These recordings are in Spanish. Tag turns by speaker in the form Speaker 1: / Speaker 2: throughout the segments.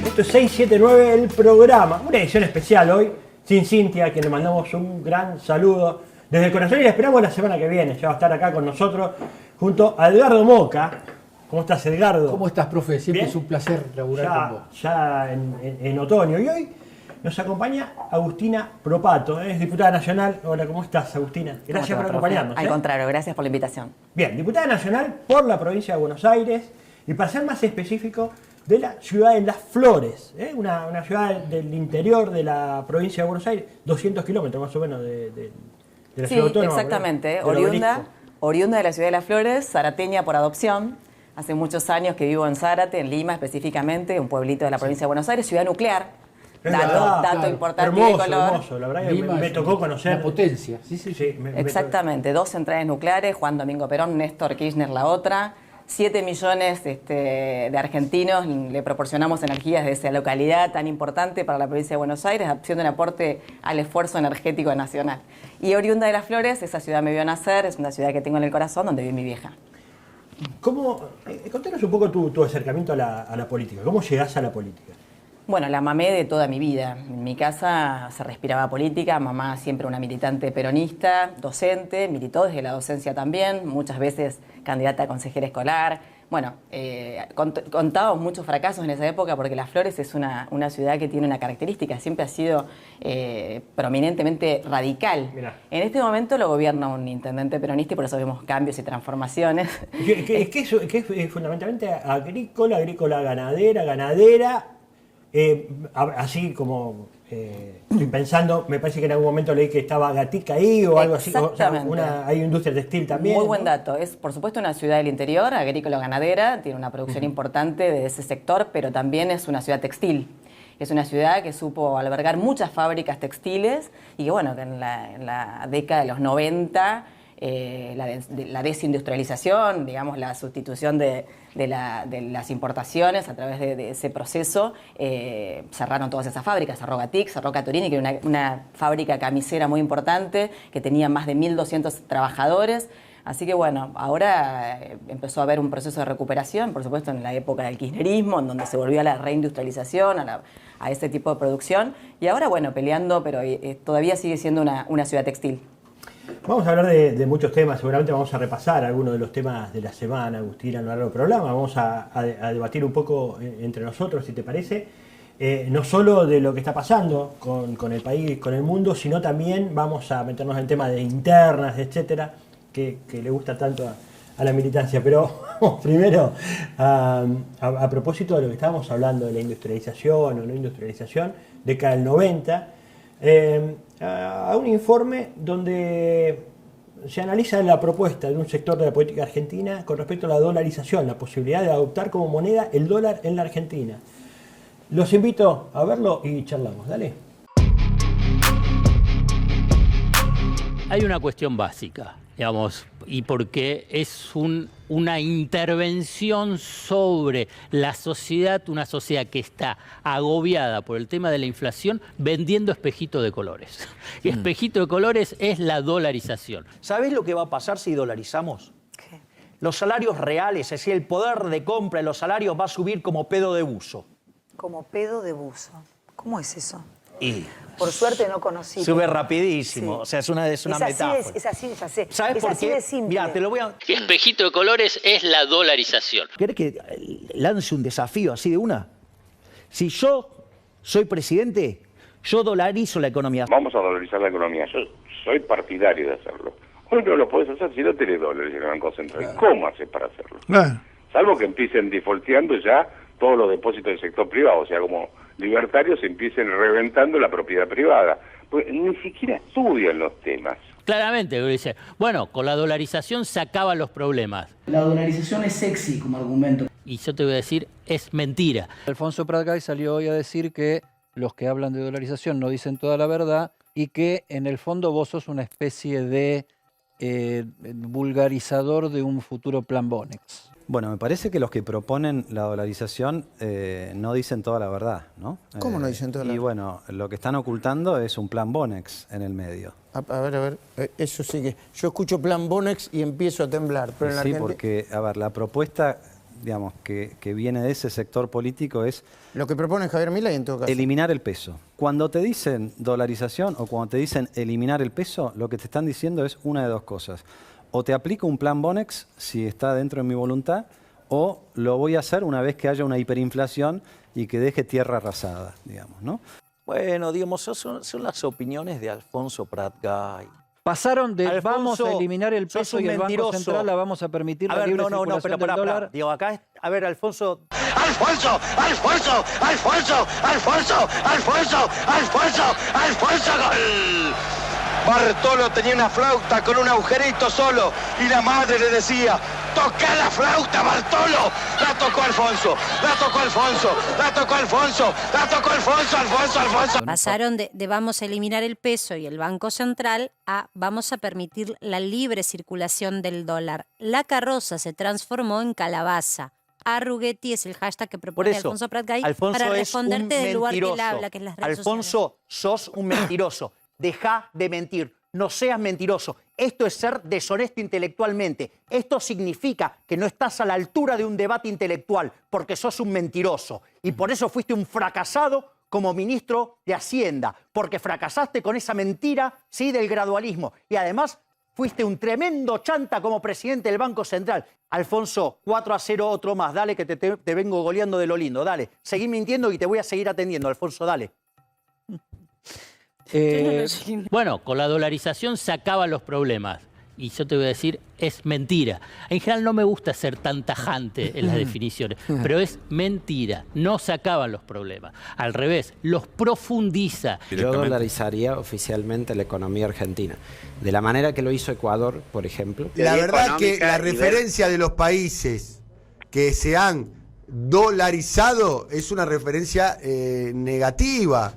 Speaker 1: Esto es 679 el programa, una edición especial hoy, sin Cintia, a quien le mandamos un gran saludo desde el corazón y la esperamos la semana que viene. Ya va a estar acá con nosotros junto a Edgardo Moca. ¿Cómo estás, Edgardo?
Speaker 2: ¿Cómo estás, profe? Siempre
Speaker 1: ¿Bien?
Speaker 2: es un placer laburar con vos.
Speaker 1: Ya en otoño. Y hoy nos acompaña Agustina Propato, es diputada nacional. Hola, ¿cómo estás, Agustina? Gracias por acompañarnos.
Speaker 3: Al contrario, gracias por la invitación.
Speaker 1: Bien, diputada nacional por la provincia de Buenos Aires y para ser más específico, de la ciudad de Las Flores, una ciudad del interior de la provincia de Buenos Aires, 200 kilómetros más o menos de la ciudad autónoma.
Speaker 3: Sí, exactamente.
Speaker 1: Del obelisco.
Speaker 3: Oriunda de la ciudad de Las Flores, zarateña por adopción. Hace muchos años que vivo en Zárate, en Lima específicamente, un pueblito de la provincia de Buenos Aires, ciudad nuclear. Dato importante de color.
Speaker 1: Hermoso, la verdad que
Speaker 2: Lima
Speaker 1: me tocó conocer.
Speaker 2: La potencia. Sí.
Speaker 3: Exactamente, 2 centrales nucleares, Juan Domingo Perón, Néstor Kirchner la otra. 7 millones de argentinos le proporcionamos energías de esa localidad tan importante para la provincia de Buenos Aires, haciendo un aporte al esfuerzo energético nacional. Y oriunda de Las Flores, esa ciudad me vio nacer, es una ciudad que tengo en el corazón, donde vive mi vieja.
Speaker 1: Contanos un poco tu acercamiento a la política. ¿Cómo llegás a la política?
Speaker 3: Bueno, la mamé de toda mi vida. En mi casa se respiraba política, mamá siempre una militante peronista, docente, militó desde la docencia también, muchas veces candidata a consejera escolar. Bueno, contábamos muchos fracasos en esa época porque Las Flores es una ciudad que tiene una característica, siempre ha sido prominentemente radical.
Speaker 1: Mirá.
Speaker 3: En este momento lo gobierna un intendente peronista y por eso vemos cambios y transformaciones.
Speaker 1: Que es fundamentalmente agrícola, ganadera. Así como estoy pensando, me parece que en algún momento leí que estaba Gatica ahí o algo así.
Speaker 3: Exactamente.
Speaker 1: O sea, hay industria textil también.
Speaker 3: Muy buen
Speaker 1: ¿no?
Speaker 3: dato. Es, por supuesto, una ciudad del interior, agrícola-ganadera, tiene una producción importante de ese sector, pero también es una ciudad textil. Es una ciudad que supo albergar muchas fábricas textiles y que, bueno, que en la década de los 90... la desindustrialización, digamos, la sustitución de las importaciones a través de ese proceso, cerraron todas esas fábricas, cerró Gatic, cerró Catorini, que era una fábrica camisera muy importante, que tenía más de 1.200 trabajadores. Así que bueno, ahora empezó a haber un proceso de recuperación, por supuesto en la época del kirchnerismo, en donde se volvió a la reindustrialización, a ese tipo de producción, y ahora bueno, peleando, pero todavía sigue siendo una ciudad textil.
Speaker 1: Vamos a hablar de muchos temas, seguramente vamos a repasar algunos de los temas de la semana, Agustina, a lo largo del programa. Vamos a debatir un poco entre nosotros, si te parece, no solo de lo que está pasando con el país, con el mundo, sino también vamos a meternos en temas de internas, etcétera, que le gusta tanto a la militancia. Pero vamos primero a propósito de lo que estábamos hablando, de la industrialización o no industrialización, década del 90, a un informe donde se analiza la propuesta de un sector de la política argentina con respecto a la dolarización, la posibilidad de adoptar como moneda el dólar en la Argentina. Los invito a verlo y charlamos. Dale.
Speaker 4: Hay una cuestión básica, digamos, y porque es una intervención sobre la sociedad, una sociedad que está agobiada por el tema de la inflación, vendiendo espejito de colores. Y espejito de colores es la dolarización.
Speaker 5: ¿Sabés lo que va a pasar si dolarizamos?
Speaker 3: ¿Qué?
Speaker 5: Los salarios reales, es decir, el poder de compra de los salarios va a subir como pedo de buzo.
Speaker 6: Como pedo de buzo. ¿Cómo es eso?
Speaker 5: Y
Speaker 6: Por suerte no conocí.
Speaker 5: sube rapidísimo,
Speaker 6: Sí.
Speaker 5: o sea, es una metáfora.
Speaker 6: Es así, ya sé.
Speaker 5: ¿Sabes
Speaker 6: es
Speaker 5: por
Speaker 6: así
Speaker 5: qué?
Speaker 6: de simple.
Speaker 5: Mirá, te lo voy a...
Speaker 4: Espejito de colores es la dolarización.
Speaker 5: ¿Querés que lance un desafío así de una? Si yo soy presidente, yo dolarizo la economía.
Speaker 7: Vamos a dolarizar la economía. Yo soy partidario de hacerlo. Hoy no lo podés hacer si no tenés dólares en el Banco Central. ¿Cómo haces para hacerlo? Salvo que empiecen defaulteando ya todos los depósitos del sector privado, o sea, como libertarios empiecen reventando la propiedad privada. Pues ni siquiera estudian los temas.
Speaker 4: Claramente, dice, bueno, con la dolarización se acaban los problemas.
Speaker 8: La dolarización es sexy como argumento.
Speaker 4: Y yo te voy a decir, es mentira.
Speaker 9: Alfonso Pratgay salió hoy a decir que los que hablan de dolarización no dicen toda la verdad y que en el fondo vos sos una especie de vulgarizador de un futuro plan Bonex.
Speaker 10: Bueno, me parece que los que proponen la dolarización no dicen toda la verdad, ¿no?
Speaker 11: ¿Cómo no dicen toda la verdad?
Speaker 10: Y bueno, lo que están ocultando es un plan Bonex en el medio.
Speaker 11: A ver, eso sí que... Yo escucho plan Bonex y empiezo a temblar, pero en la
Speaker 10: Sí,
Speaker 11: Argentina...
Speaker 10: porque, a ver, la propuesta digamos, que viene de ese sector político es...
Speaker 11: Lo que propone Javier Milei en todo caso.
Speaker 10: Eliminar el peso. Cuando te dicen dolarización o cuando te dicen eliminar el peso, lo que te están diciendo es una de dos cosas. O te aplico un plan Bonex, si está dentro de mi voluntad, o lo voy a hacer una vez que haya una hiperinflación y que deje tierra arrasada, digamos, ¿no?
Speaker 5: Bueno, digamos, son las opiniones de Alfonso Pratgay.
Speaker 9: Pasaron de
Speaker 5: Alfonso,
Speaker 9: vamos a eliminar el
Speaker 5: sos
Speaker 9: peso
Speaker 5: un
Speaker 9: y el Banco
Speaker 5: mentiroso.
Speaker 9: Central la vamos a permitir
Speaker 5: A
Speaker 9: la
Speaker 5: ver,
Speaker 9: libre
Speaker 5: pero
Speaker 9: circulación del dólar.
Speaker 5: Digo, acá, a ver, Alfonso...
Speaker 12: ¡Alfonso! ¡Alfonso! ¡Alfonso! ¡Alfonso! ¡Alfonso! ¡Alfonso! ¡Alfonso! ¡Gol! Bartolo tenía una flauta con un agujerito solo y la madre le decía: ¡toca la flauta, Bartolo! La tocó Alfonso, la tocó Alfonso, la tocó Alfonso, la tocó Alfonso, Alfonso.
Speaker 13: Pasaron de vamos a eliminar el peso y el Banco Central a vamos a permitir la libre circulación del dólar. La carroza se transformó en calabaza. Arruguetti es el hashtag que propone Alfonso Pratgay para responderte del lugar que él habla, que es las redes
Speaker 5: Alfonso, sos un mentiroso. Deja de mentir. No seas mentiroso. Esto es ser deshonesto intelectualmente. Esto significa que no estás a la altura de un debate intelectual porque sos un mentiroso. Y por eso fuiste un fracasado como ministro de Hacienda, porque fracasaste con esa mentira, ¿sí?, del gradualismo. Y además fuiste un tremendo chanta como presidente del Banco Central. Alfonso, 4-0, otro más. Dale, que te vengo goleando de lo lindo. Dale, seguí mintiendo y te voy a seguir atendiendo, Alfonso, dale.
Speaker 4: Bueno, con la dolarización se acaban los problemas. Y yo te voy a decir, es mentira. En general no me gusta ser tan tajante en las definiciones, pero es mentira. No se acaban los problemas. Al revés, los profundiza.
Speaker 14: Yo dolarizaría oficialmente la economía argentina. De la manera que lo hizo Ecuador, por ejemplo.
Speaker 15: La verdad que la referencia de los países que se han dolarizado es una referencia negativa.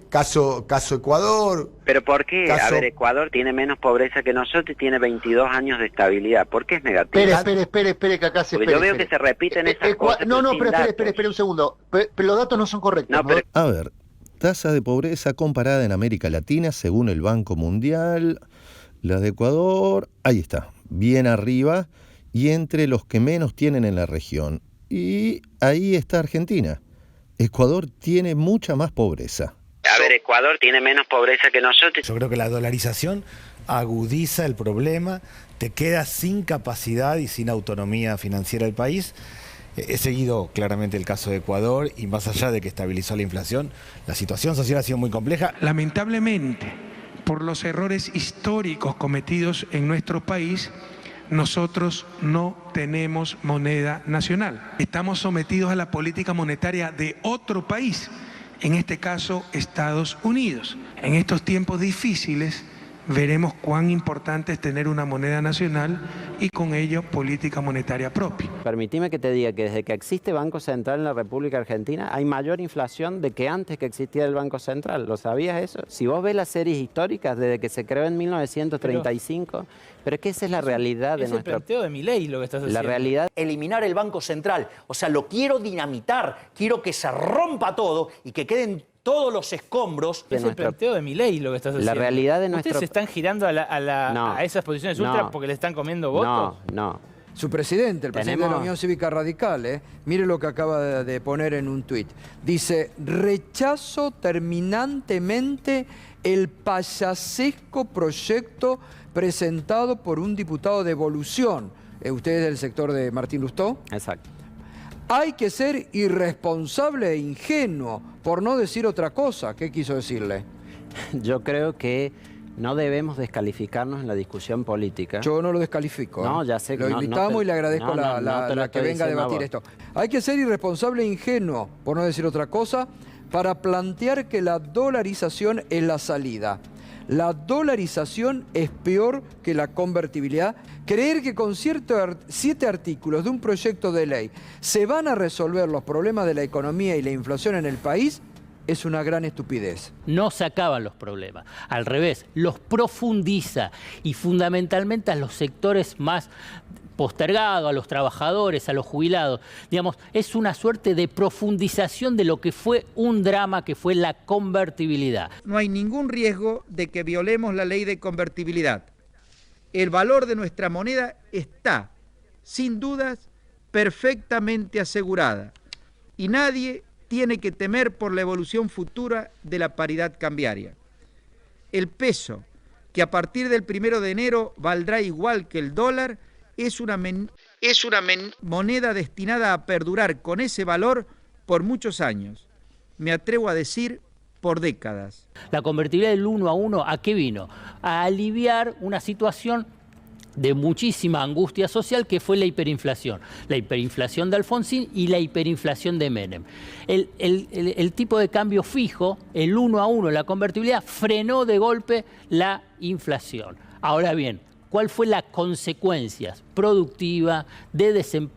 Speaker 15: Caso Ecuador.
Speaker 16: ¿Pero por qué? A ver, Ecuador tiene menos pobreza que nosotros y tiene 22 años de estabilidad. ¿Por qué es negativo?
Speaker 17: Espere, que acá se...
Speaker 16: Yo veo que se repiten esas cosas.
Speaker 17: Espere un segundo. Pero los datos no son correctos.
Speaker 18: No, pero... A ver, tasa de pobreza comparada en América Latina según el Banco Mundial. La de Ecuador, ahí está, bien arriba y entre los que menos tienen en la región. Y ahí está Argentina. Ecuador tiene mucha más pobreza.
Speaker 16: A ver, Ecuador tiene menos pobreza que nosotros.
Speaker 19: Yo creo que la dolarización agudiza el problema, te quedas sin capacidad y sin autonomía financiera del país. He seguido claramente el caso de Ecuador y más allá de que estabilizó la inflación, la situación social ha sido muy compleja.
Speaker 20: Lamentablemente, por los errores históricos cometidos en nuestro país, nosotros no tenemos moneda nacional. Estamos sometidos a la política monetaria de otro país, en este caso Estados Unidos. En estos tiempos difíciles veremos cuán importante es tener una moneda nacional y con ello política monetaria propia.
Speaker 14: Permitime que te diga que desde que existe Banco Central en la República Argentina hay mayor inflación de que antes que existiera el Banco Central. ¿Lo sabías eso? Si vos ves las series históricas desde que se creó en 1935, pero es que esa es la realidad de nuestro...
Speaker 2: Es el planteo de Milei lo que estás haciendo.
Speaker 5: La realidad... Eliminar el Banco Central. O sea, lo quiero dinamitar. Quiero que se rompa todo y que queden todos los escombros.
Speaker 2: Es el planteo de Milei lo que estás haciendo.
Speaker 14: La realidad de nuestro...
Speaker 2: ¿Ustedes se están girando a esas posiciones ultra porque le están comiendo votos?
Speaker 14: No.
Speaker 21: Su presidente, el presidente de la Unión Cívica Radical, mire lo que acaba de poner en un tuit. Dice, rechazo terminantemente el payasesco proyecto presentado por un diputado de Evolución. ¿Usted es del sector de Martín Lustó?
Speaker 14: Exacto.
Speaker 21: Hay que ser irresponsable e ingenuo, por no decir otra cosa. ¿Qué quiso decirle?
Speaker 14: Yo creo que no debemos descalificarnos en la discusión política.
Speaker 21: Yo no lo descalifico.
Speaker 14: No, ya sé que
Speaker 21: lo invitamos y le agradezco la que venga a debatir esto. Hay que ser irresponsable e ingenuo, por no decir otra cosa, para plantear que la dolarización es la salida. La dolarización es peor que la convertibilidad. Creer que con 7 artículos de un proyecto de ley se van a resolver los problemas de la economía y la inflación en el país es una gran estupidez.
Speaker 4: No se acaban los problemas, al revés, los profundiza y fundamentalmente a los sectores más postergados, a los trabajadores, a los jubilados. Digamos, es una suerte de profundización de lo que fue un drama que fue la convertibilidad.
Speaker 22: No hay ningún riesgo de que violemos la ley de convertibilidad. El valor de nuestra moneda está, sin dudas, perfectamente asegurada y nadie tiene que temer por la evolución futura de la paridad cambiaria. El peso, que a partir del 1 de enero valdrá igual que el dólar, es una moneda destinada a perdurar con ese valor por muchos años. Me atrevo a decir, por décadas.
Speaker 4: La convertibilidad del 1 a 1, ¿a qué vino? A aliviar una situación de muchísima angustia social que fue la hiperinflación de Alfonsín y la hiperinflación de Menem. El tipo de cambio fijo, el 1 a 1, la convertibilidad, frenó de golpe la inflación. Ahora bien, ¿cuál fue la consecuencia productiva, de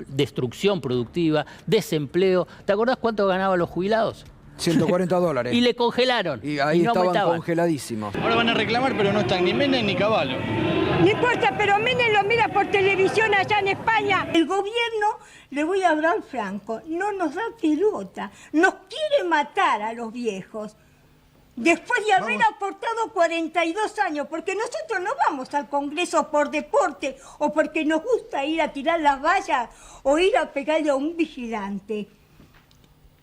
Speaker 4: destrucción productiva, desempleo? ¿Te acordás cuánto ganaban los jubilados?
Speaker 21: $140.
Speaker 4: Y le congelaron.
Speaker 21: Y ahí
Speaker 4: no
Speaker 21: estaban
Speaker 4: aumentaban.
Speaker 21: congeladísimos.
Speaker 1: Ahora van a reclamar, pero no están ni Menem ni Cavallo.
Speaker 3: No importa, pero Menem lo mira por televisión allá en España. El gobierno, le voy a hablar franco, no nos da pelota. Nos quiere matar a los viejos. Después de haber aportado 42 años, porque nosotros no vamos al Congreso por deporte o porque nos gusta ir a tirar las vallas o ir a pegarle a un vigilante.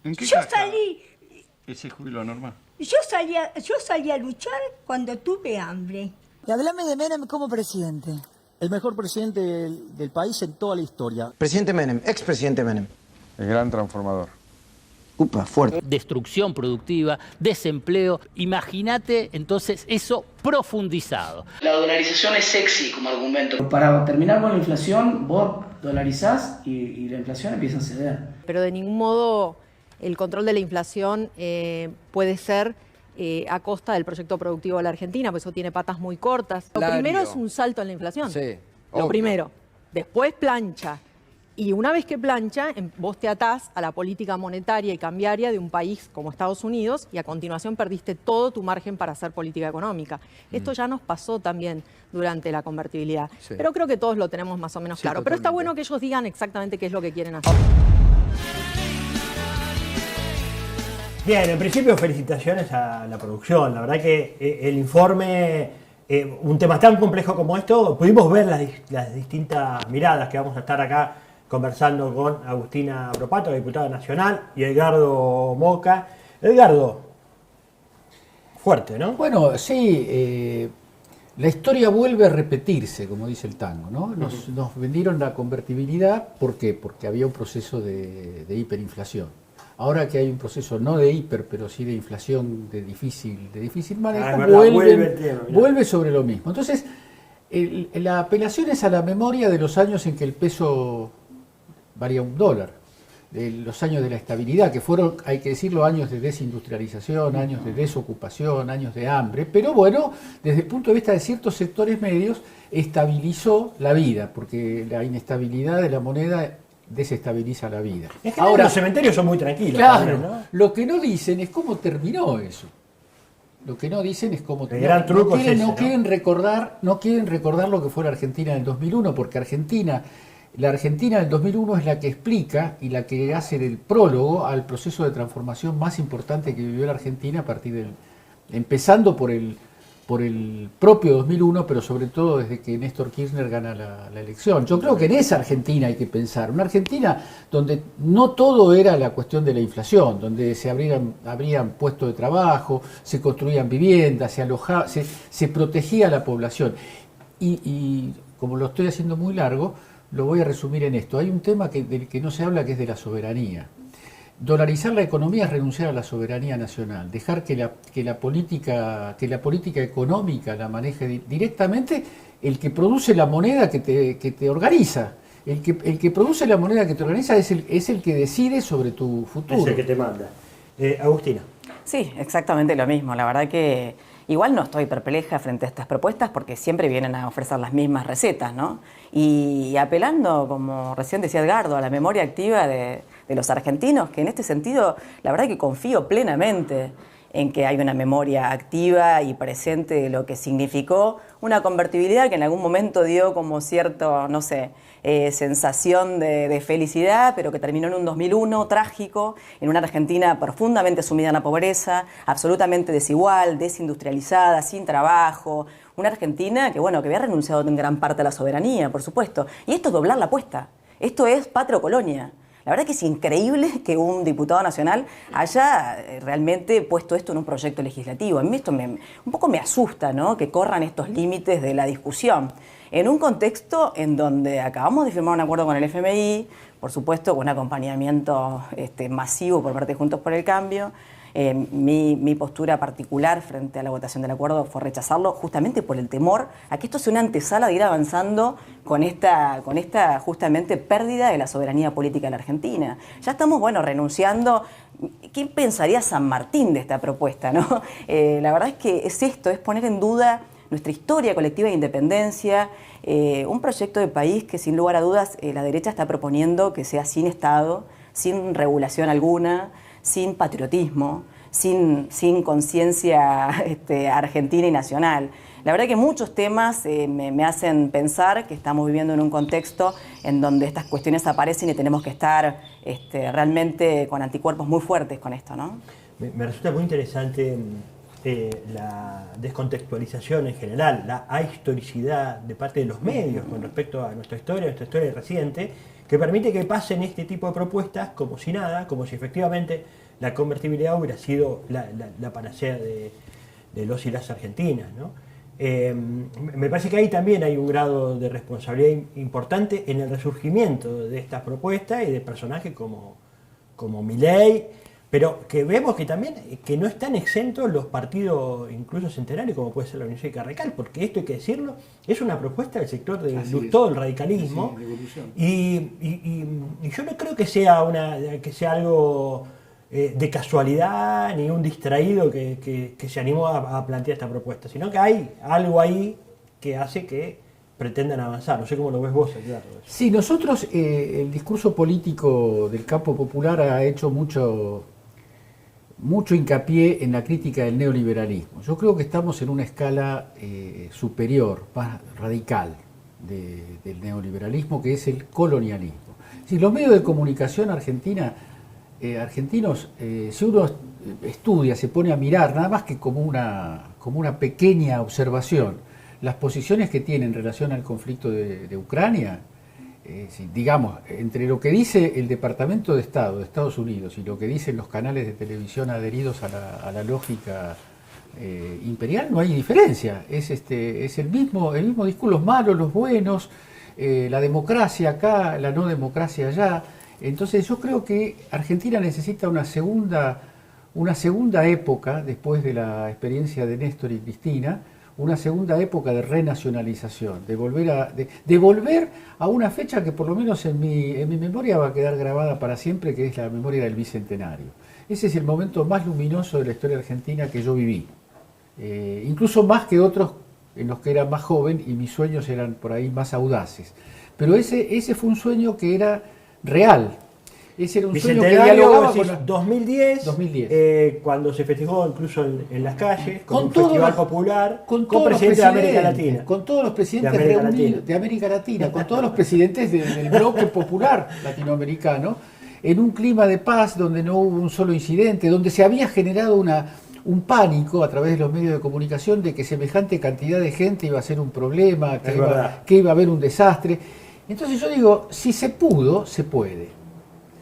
Speaker 1: ¿En qué
Speaker 3: Yo
Speaker 1: casa
Speaker 3: salí...
Speaker 1: ese jubilo normal?
Speaker 3: Yo salí a luchar cuando tuve hambre.
Speaker 23: Y háblame de Menem como presidente. El mejor presidente del país en toda la historia.
Speaker 11: Presidente Menem, expresidente Menem.
Speaker 1: El gran transformador.
Speaker 23: Upa, fuerte.
Speaker 4: Destrucción productiva, desempleo. Imagínate entonces eso profundizado.
Speaker 8: La dolarización es sexy como argumento. Para terminar con la inflación, vos dolarizás y la inflación empieza a ceder.
Speaker 24: Pero de ningún modo el control de la inflación puede ser a costa del proyecto productivo de la Argentina, porque eso tiene patas muy cortas. Lo primero es un salto en la inflación.
Speaker 21: Sí,
Speaker 24: lo primero. Después plancha. Y una vez que plancha, vos te atás a la política monetaria y cambiaria de un país como Estados Unidos y a continuación perdiste todo tu margen para hacer política económica. Esto ya nos pasó también durante la convertibilidad.
Speaker 21: Sí.
Speaker 24: Pero creo que todos lo tenemos más o menos claro. Pero está bueno que ellos digan exactamente qué es lo que quieren hacer.
Speaker 25: Bien, en principio felicitaciones a la producción. La verdad que el informe, un tema tan complejo como esto, pudimos ver las distintas miradas que vamos a estar acá conversando con Agustina Propato, diputada nacional, y Edgardo Moca. Edgardo, fuerte, ¿no?
Speaker 26: Bueno, sí, la historia vuelve a repetirse, como dice el tango, ¿no? Nos vendieron la convertibilidad, ¿por qué? Porque había un proceso de hiperinflación. Ahora que hay un proceso no de hiper, pero sí de inflación de difícil manejo, vuelve sobre lo mismo. Entonces, la apelación es a la memoria de los años en que el peso valía $1, de los años de la estabilidad, que fueron, hay que decirlo, años de desindustrialización, años de desocupación, años de hambre, pero bueno, desde el punto de vista de ciertos sectores medios, estabilizó la vida, porque la inestabilidad de la moneda desestabiliza la vida.
Speaker 25: Es que ahora los cementerios son muy tranquilos.
Speaker 26: Claro,
Speaker 25: también, ¿no?
Speaker 26: Lo que no dicen es cómo terminó eso. Lo que no dicen es cómo terminó.
Speaker 25: El gran truco es ese,
Speaker 26: no quieren recordar lo que fue la Argentina en el 2001, porque la Argentina del 2001 es la que explica y la que hace el prólogo al proceso de transformación más importante que vivió la Argentina a partir empezando por el propio 2001, pero sobre todo desde que Néstor Kirchner gana la elección. Yo creo que en esa Argentina hay que pensar, una Argentina donde no todo era la cuestión de la inflación, donde se abrían puestos de trabajo, se construían viviendas, se alojaba, se protegía a la población. Y como lo estoy haciendo muy largo, lo voy a resumir en esto. Hay un tema del que no se habla, que es de la soberanía. Dolarizar la economía es renunciar a la soberanía nacional, dejar que la política económica la maneje directamente el que produce la moneda que te organiza. El que produce la moneda que te organiza es el que decide sobre tu futuro.
Speaker 25: Es el que te manda. Agustina.
Speaker 27: Sí, exactamente lo mismo. La verdad que igual no estoy perpleja frente a estas propuestas porque siempre vienen a ofrecer las mismas recetas, ¿no? Y apelando, como recién decía Edgardo, a la memoria activa de los argentinos, que en este sentido, la verdad que confío plenamente en que hay una memoria activa y presente de lo que significó una convertibilidad que en algún momento dio como cierto, no sé, sensación de felicidad, pero que terminó en un 2001 trágico, en una Argentina profundamente sumida en la pobreza, absolutamente desigual, desindustrializada, sin trabajo, una Argentina que, bueno, que había renunciado en gran parte a la soberanía, por supuesto. Y esto es doblar la apuesta. Esto es patria o colonia. La verdad que es increíble que un diputado nacional haya realmente puesto esto en un proyecto legislativo. A mí esto un poco me asusta, ¿no? Que corran estos límites de la discusión. En un contexto en donde acabamos de firmar un acuerdo con el FMI, por supuesto con un acompañamiento masivo por parte de Juntos por el Cambio. Mi postura particular frente a la votación del acuerdo fue rechazarlo justamente por el temor a que esto sea una antesala de ir avanzando con esta justamente pérdida de la soberanía política de la Argentina. Ya estamos, renunciando. ¿Qué pensaría San Martín de esta propuesta, no? La verdad es que es esto, es poner en duda nuestra historia colectiva de independencia, un proyecto de país que sin lugar a dudas la derecha está proponiendo que sea sin Estado, sin regulación alguna, sin patriotismo, sin conciencia argentina y nacional. La verdad que muchos temas me hacen pensar que estamos viviendo en un contexto en donde estas cuestiones aparecen y tenemos que estar realmente con anticuerpos muy fuertes con esto, ¿no?
Speaker 25: Me resulta muy interesante la descontextualización en general, la ahistoricidad de parte de los medios con respecto a nuestra historia reciente, que permite que pasen este tipo de propuestas como si nada, como si efectivamente la convertibilidad hubiera sido la panacea de los y las argentinas, ¿no? Me parece que ahí también hay un grado de responsabilidad importante en el resurgimiento de estas propuestas y de personajes como Milei, pero que vemos que también que no están exentos los partidos incluso centenarios como puede ser la Unión Cívica Radical, porque esto hay que decirlo, es una propuesta del sector de todo el radicalismo, y yo no creo que sea algo de casualidad ni un distraído que se animó a plantear esta propuesta, sino que hay algo ahí que hace que pretendan avanzar. No sé cómo lo ves vos, Edgardo.
Speaker 26: Sí, nosotros, el discurso político del campo popular ha hecho mucho hincapié en la crítica del neoliberalismo. Yo creo que estamos en una escala superior, más radical del neoliberalismo, que es el colonialismo. Si los medios de comunicación argentinos, si uno estudia, se pone a mirar, nada más que como una pequeña observación, las posiciones que tiene en relación al conflicto de Ucrania, digamos, entre lo que dice el Departamento de Estado de Estados Unidos y lo que dicen los canales de televisión adheridos a la lógica imperial, no hay diferencia. Es el mismo discurso, los malos, los buenos, la democracia acá, la no democracia allá. Entonces yo creo que Argentina necesita una segunda época, después de la experiencia de Néstor y Cristina, una segunda época de renacionalización, de volver a una fecha que por lo menos en mi memoria va a quedar grabada para siempre, que es la memoria del Bicentenario. Ese es el momento más luminoso de la historia argentina que yo viví, incluso más que otros en los que era más joven y mis sueños eran por ahí más audaces. Pero ese fue un sueño que era real. Ese era un sueño que dialogaba con
Speaker 21: 2010. Cuando se festejó incluso en las calles, con un festival popular,
Speaker 26: con
Speaker 21: presidentes de América Latina.
Speaker 26: Con todos los presidentes de América Latina, con todos los presidentes del bloque popular latinoamericano, en un clima de paz donde no hubo un solo incidente, donde se había generado un pánico a través de los medios de comunicación de que semejante cantidad de gente iba a ser un problema, que iba a haber un desastre. Entonces yo digo, si se pudo, se puede.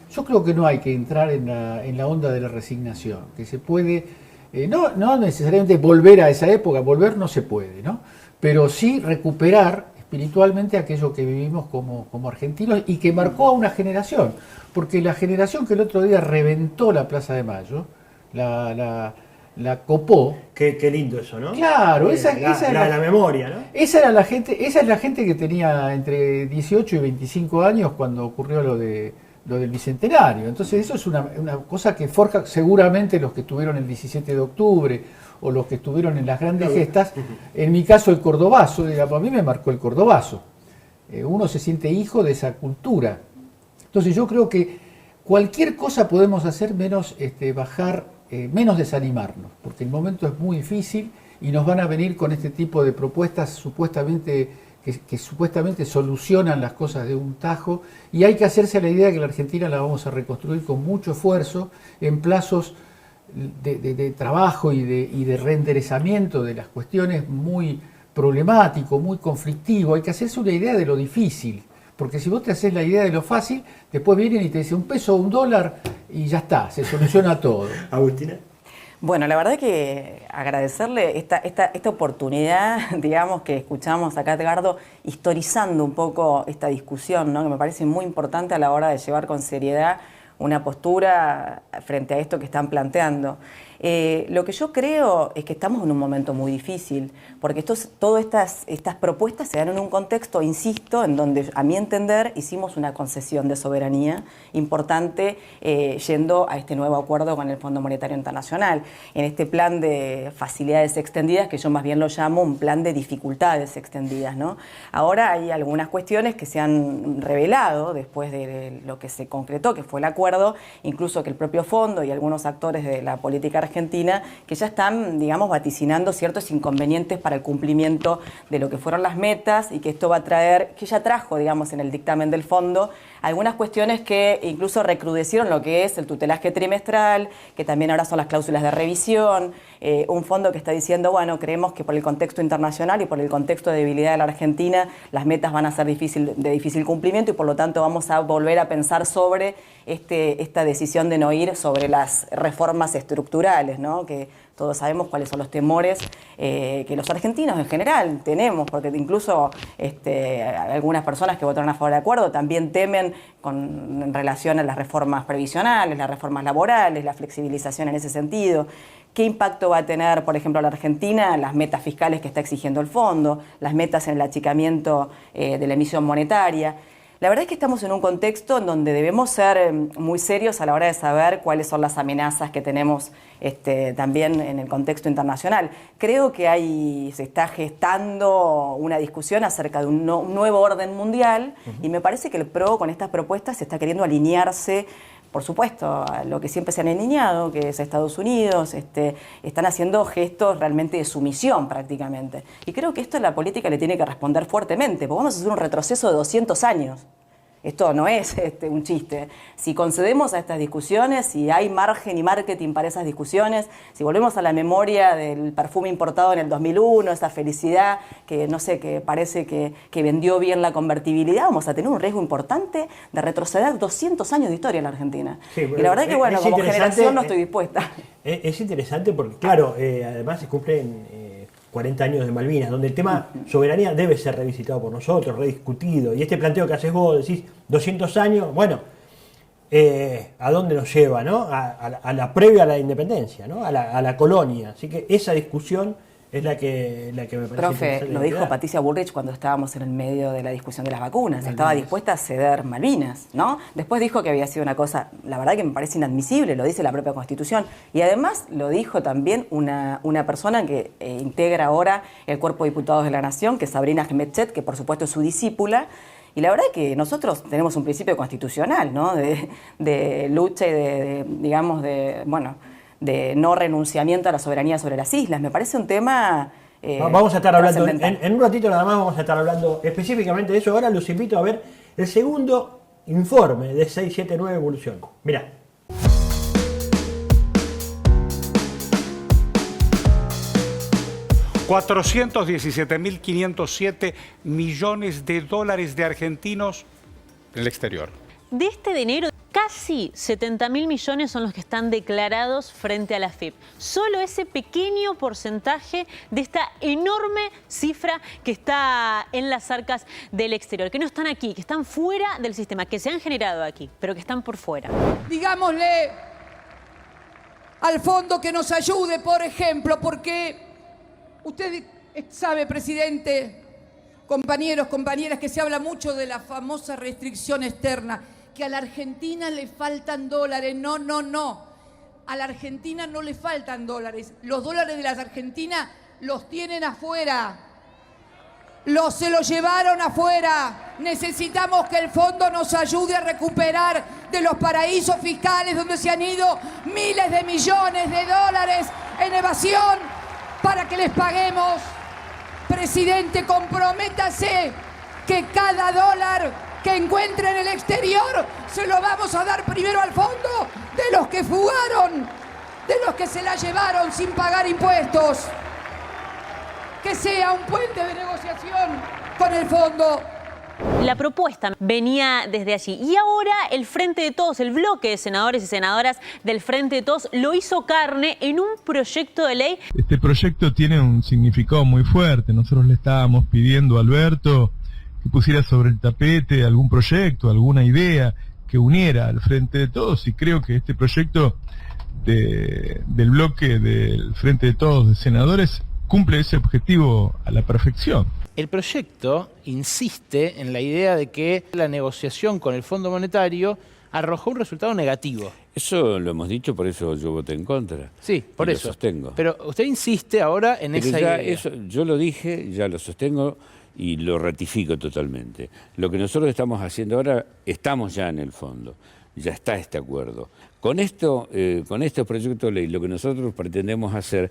Speaker 26: Yo creo que no hay que entrar en la onda de la resignación, que se puede, no necesariamente volver a esa época, volver no se puede, ¿no? Pero sí recuperar espiritualmente aquello que vivimos como argentinos y que marcó a una generación, porque la generación que el otro día reventó la Plaza de Mayo, la copó.
Speaker 21: Qué lindo eso, ¿no?
Speaker 26: Claro, esa es
Speaker 21: la memoria, ¿no?
Speaker 26: Esa es la gente que tenía entre 18 y 25 años cuando ocurrió lo del Bicentenario. Entonces eso es una cosa que forja seguramente los que estuvieron el 17 de octubre o los que estuvieron en las grandes gestas. En mi caso el cordobazo, digamos, a mí me marcó el cordobazo. Uno se siente hijo de esa cultura. Entonces yo creo que cualquier cosa podemos hacer menos menos desanimarnos, porque el momento es muy difícil y nos van a venir con este tipo de propuestas que supuestamente solucionan las cosas de un tajo, y hay que hacerse la idea que la Argentina la vamos a reconstruir con mucho esfuerzo, en plazos de trabajo y de reenderezamiento de las cuestiones muy problemático, muy conflictivo. Hay que hacerse una idea de lo difícil, Porque si vos te haces la idea de lo fácil, después vienen y te dicen $1 o $1 y ya está, se soluciona todo.
Speaker 25: Agustina.
Speaker 27: Bueno, la verdad que agradecerle esta oportunidad, digamos, que escuchamos acá, Edgardo, historizando un poco esta discusión, ¿no? Que me parece muy importante a la hora de llevar con seriedad una postura frente a esto que están planteando. Lo que yo creo es que estamos en un momento muy difícil, porque todas estas propuestas se dan en un contexto, insisto, en donde a mi entender hicimos una concesión de soberanía importante yendo a este nuevo acuerdo con el Fondo Monetario Internacional, en este plan de facilidades extendidas, que yo más bien lo llamo un plan de dificultades extendidas, ¿no? Ahora hay algunas cuestiones que se han revelado después de lo que se concretó, que fue el acuerdo, incluso que el propio fondo y algunos actores de la política argentina que ya están, digamos, vaticinando ciertos inconvenientes para el cumplimiento de lo que fueron las metas y que esto va a traer, que ya trajo, digamos, en el dictamen del fondo, algunas cuestiones que incluso recrudecieron lo que es el tutelaje trimestral, que también ahora son las cláusulas de revisión, un fondo que está diciendo, bueno, creemos que por el contexto internacional y por el contexto de debilidad de la Argentina, las metas van a ser de difícil cumplimiento y por lo tanto vamos a volver a pensar sobre esta decisión de no ir sobre las reformas estructurales, ¿no? Que todos sabemos cuáles son los temores que los argentinos en general tenemos, porque incluso algunas personas que votaron a favor del acuerdo también temen en relación a las reformas previsionales, las reformas laborales, la flexibilización en ese sentido. ¿Qué impacto va a tener, por ejemplo, la Argentina, las metas fiscales que está exigiendo el fondo, las metas en el achicamiento de la emisión monetaria? La verdad es que estamos en un contexto en donde debemos ser muy serios a la hora de saber cuáles son las amenazas que tenemos también en el contexto internacional. Creo que se está gestando una discusión acerca de un nuevo orden mundial y me parece que el PRO con estas propuestas se está queriendo alinearse, por supuesto, a lo que siempre se han alineado, que es Estados Unidos, están haciendo gestos realmente de sumisión prácticamente. Y creo que esto la política le tiene que responder fuertemente, porque vamos a hacer un retroceso de 200 años. Esto no es un chiste. Si concedemos a estas discusiones, si hay margen y marketing para esas discusiones, si volvemos a la memoria del perfume importado en el 2001, esa felicidad que no sé, que parece que vendió bien la convertibilidad, vamos a tener un riesgo importante de retroceder 200 años de historia en la Argentina. Sí, y la verdad que, bueno, como generación no estoy dispuesta.
Speaker 25: Es interesante porque, claro, además se cumplen 40 años de Malvinas, donde el tema soberanía debe ser revisitado por nosotros, rediscutido. Y este planteo que haces vos, decís 200 años, bueno, ¿a dónde nos lleva? ¿No? A la previa a la independencia, ¿no? a la colonia. Así que esa discusión es la que me parece.
Speaker 27: Profe, lo dijo Patricia Bullrich cuando estábamos en el medio de la discusión de las vacunas. Estaba dispuesta a ceder Malvinas, ¿no? Después dijo que había sido una cosa, la verdad que me parece inadmisible, lo dice la propia Constitución. Y además lo dijo también una persona que integra ahora el Cuerpo de Diputados de la Nación, que es Sabrina Gemetchet, que por supuesto es su discípula. Y la verdad es que nosotros tenemos un principio constitucional, ¿no? De lucha y de no renunciamiento a la soberanía sobre las islas. Me parece un tema
Speaker 25: vamos a estar hablando, en un ratito nada más vamos a estar hablando específicamente de eso. Ahora los invito a ver el segundo informe de 679 Evolución. Mirá.
Speaker 6: $417.507 millones de argentinos en el exterior.
Speaker 7: De este dinero, casi 70.000 millones son los que están declarados frente a la AFIP. Solo ese pequeño porcentaje de esta enorme cifra que está en las arcas del exterior, que no están aquí, que están fuera del sistema, que se han generado aquí, pero que están por fuera.
Speaker 9: Digámosle al fondo que nos ayude, por ejemplo, porque usted sabe, presidente, compañeros, compañeras, que se habla mucho de la famosa restricción externa, que a la Argentina le faltan dólares. No, no, no. A la Argentina no le faltan dólares. Los dólares de la Argentina los tienen afuera. Se los llevaron afuera. Necesitamos que el fondo nos ayude a recuperar de los paraísos fiscales donde se han ido miles de millones de dólares en evasión para que les paguemos. Presidente, comprométase que cada dólar que encuentre en el exterior se lo vamos a dar primero al fondo de los que fugaron, de los que se la llevaron sin pagar impuestos. Que sea un puente de negociación con el fondo.
Speaker 7: La propuesta venía desde allí y ahora el Frente de Todos, el bloque de senadores y senadoras del Frente de Todos lo hizo carne en un proyecto de ley.
Speaker 10: Este proyecto tiene un significado muy fuerte. Nosotros le estábamos pidiendo a Alberto que pusiera sobre el tapete algún proyecto, alguna idea que uniera al Frente de Todos, y creo que este proyecto del bloque del Frente de Todos de senadores cumple ese objetivo a la perfección.
Speaker 2: El proyecto insiste en la idea de que la negociación con el Fondo Monetario arrojó un resultado negativo.
Speaker 12: Eso lo hemos dicho, por eso yo voté en contra.
Speaker 2: Sí, por eso.
Speaker 12: Lo sostengo.
Speaker 2: Pero usted insiste ahora en esa idea.
Speaker 12: Eso, yo lo dije, ya lo sostengo y lo ratifico totalmente. Lo que nosotros estamos haciendo ahora, estamos ya en el fondo. Ya está este acuerdo. Con este proyecto de ley, lo que nosotros pretendemos hacer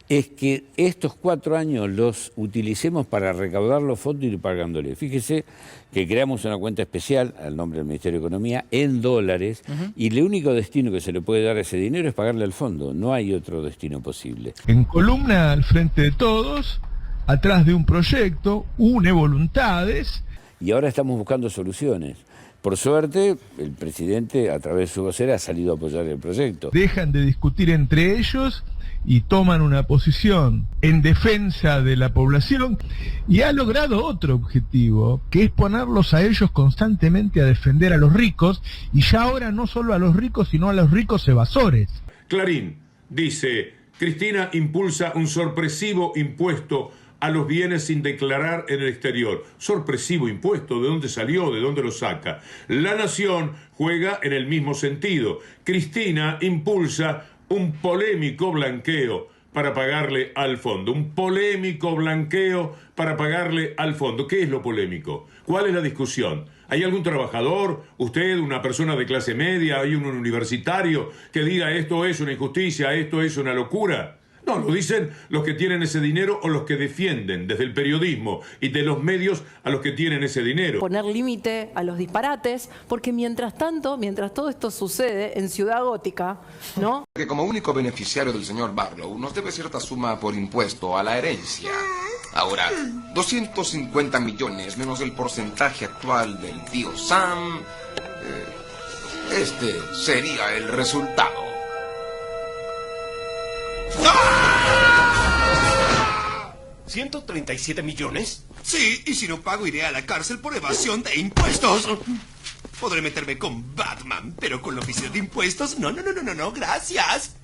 Speaker 12: es que estos 4 años los utilicemos para recaudar los fondos y ir pagándole. Fíjese que creamos una cuenta especial al nombre del Ministerio de Economía en dólares, y el único destino que se le puede dar a ese dinero es pagarle al fondo. No hay otro destino posible.
Speaker 10: En columna al Frente de Todos, atrás de un proyecto, une voluntades.
Speaker 12: Y ahora estamos buscando soluciones. Por suerte, el presidente, a través de su vocera, ha salido a apoyar el proyecto.
Speaker 10: Dejan de discutir entre ellos y toman una posición en defensa de la población, y ha logrado otro objetivo, que es ponerlos a ellos constantemente a defender a los ricos, y ya ahora no solo a los ricos, sino a los ricos evasores.
Speaker 13: Clarín dice: Cristina impulsa un sorpresivo impuesto a los bienes sin declarar en el exterior. Sorpresivo impuesto, ¿de dónde salió? ¿De dónde lo saca? La Nación juega en el mismo sentido. Cristina impulsa un polémico blanqueo para pagarle al fondo. Un polémico blanqueo para pagarle al fondo. ¿Qué es lo polémico? ¿Cuál es la discusión? ¿Hay algún trabajador, usted, una persona de clase media, hay un universitario que diga esto es una injusticia, esto es una locura? No, lo dicen los que tienen ese dinero o los que defienden desde el periodismo y de los medios a los que tienen ese dinero.
Speaker 24: Poner límite a los disparates, porque mientras tanto, mientras todo esto sucede en Ciudad Gótica, ¿no?
Speaker 15: Que como único beneficiario del señor Barlow nos debe cierta suma por impuesto a la herencia. Ahora, 250 millones menos el porcentaje actual del tío Sam. Este sería el resultado.
Speaker 16: ¿137 millones? Sí, y si no pago iré a la cárcel por evasión de impuestos. Podré meterme con Batman, pero con la oficina de impuestos, no, gracias.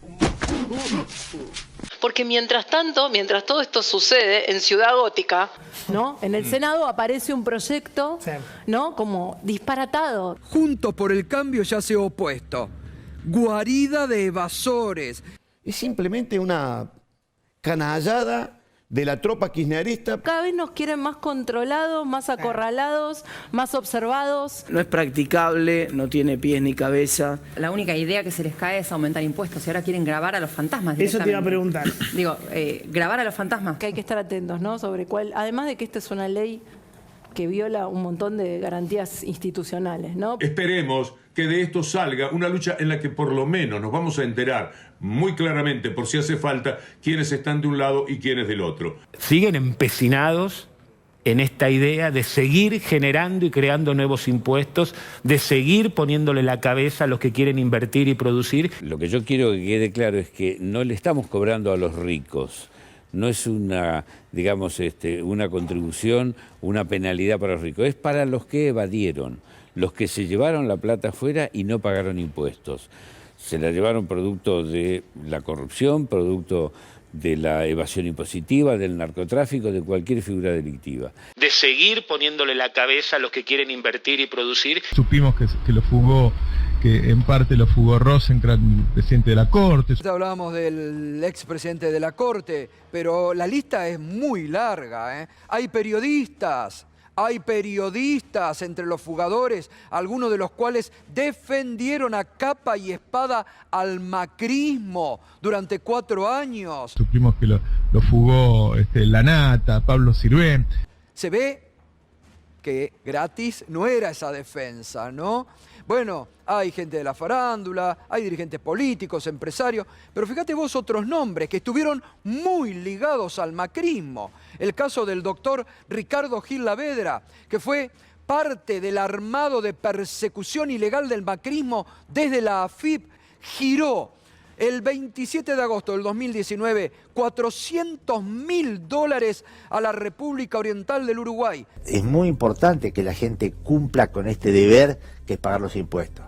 Speaker 24: Porque mientras tanto, mientras todo esto sucede en Ciudad Gótica, ¿no? En el Senado aparece un proyecto, ¿no? Como disparatado.
Speaker 21: Juntos por el Cambio ya se ha opuesto. Guarida de evasores.
Speaker 17: Es simplemente una canallada de la tropa kirchnerista.
Speaker 24: Cada vez nos quieren más controlados, más acorralados, más observados.
Speaker 8: No es practicable, no tiene pies ni cabeza.
Speaker 27: La única idea que se les cae es aumentar impuestos y ahora quieren grabar a los fantasmas
Speaker 8: Eso te iba a preguntar.
Speaker 27: Digo, grabar a los fantasmas.
Speaker 24: Que hay que estar atentos, ¿no? Sobre cuál, además de que esta es una ley que viola un montón de garantías institucionales, ¿no?
Speaker 13: Esperemos que de esto salga una lucha en la que por lo menos nos vamos a enterar muy claramente, por si hace falta, quiénes están de un lado y quiénes del otro.
Speaker 18: Siguen empecinados en esta idea de seguir generando y creando nuevos impuestos, de seguir poniéndole la cabeza a los que quieren invertir y producir.
Speaker 12: Lo que yo quiero que quede claro es que no le estamos cobrando a los ricos. No es una, digamos, una contribución, una penalidad para los ricos. Es para los que evadieron, los que se llevaron la plata afuera y no pagaron impuestos. Se la llevaron producto de la corrupción, producto de la evasión impositiva, del narcotráfico, de cualquier figura delictiva.
Speaker 18: De seguir poniéndole la cabeza a los que quieren invertir y producir.
Speaker 10: Supimos que lo fugó, que en parte lo fugó Rosenkrantz, presidente de la Corte.
Speaker 21: Hablábamos del expresidente de la Corte, pero la lista es muy larga, ¿eh? Hay periodistas entre los fugadores, algunos de los cuales defendieron a capa y espada al macrismo durante 4 años.
Speaker 10: Supimos que lo fugó Lanata, Pablo Sirven.
Speaker 21: Se ve que gratis no era esa defensa, ¿no? Bueno, hay gente de la farándula, hay dirigentes políticos, empresarios, pero fíjate vos otros nombres que estuvieron muy ligados al macrismo. El caso del doctor Ricardo Gil Lavedra, que fue parte del armado de persecución ilegal del macrismo desde la AFIP, giró el 27 de agosto del 2019 $400.000 a la República Oriental del Uruguay.
Speaker 3: Es muy importante que la gente cumpla con este deber que es pagar los impuestos.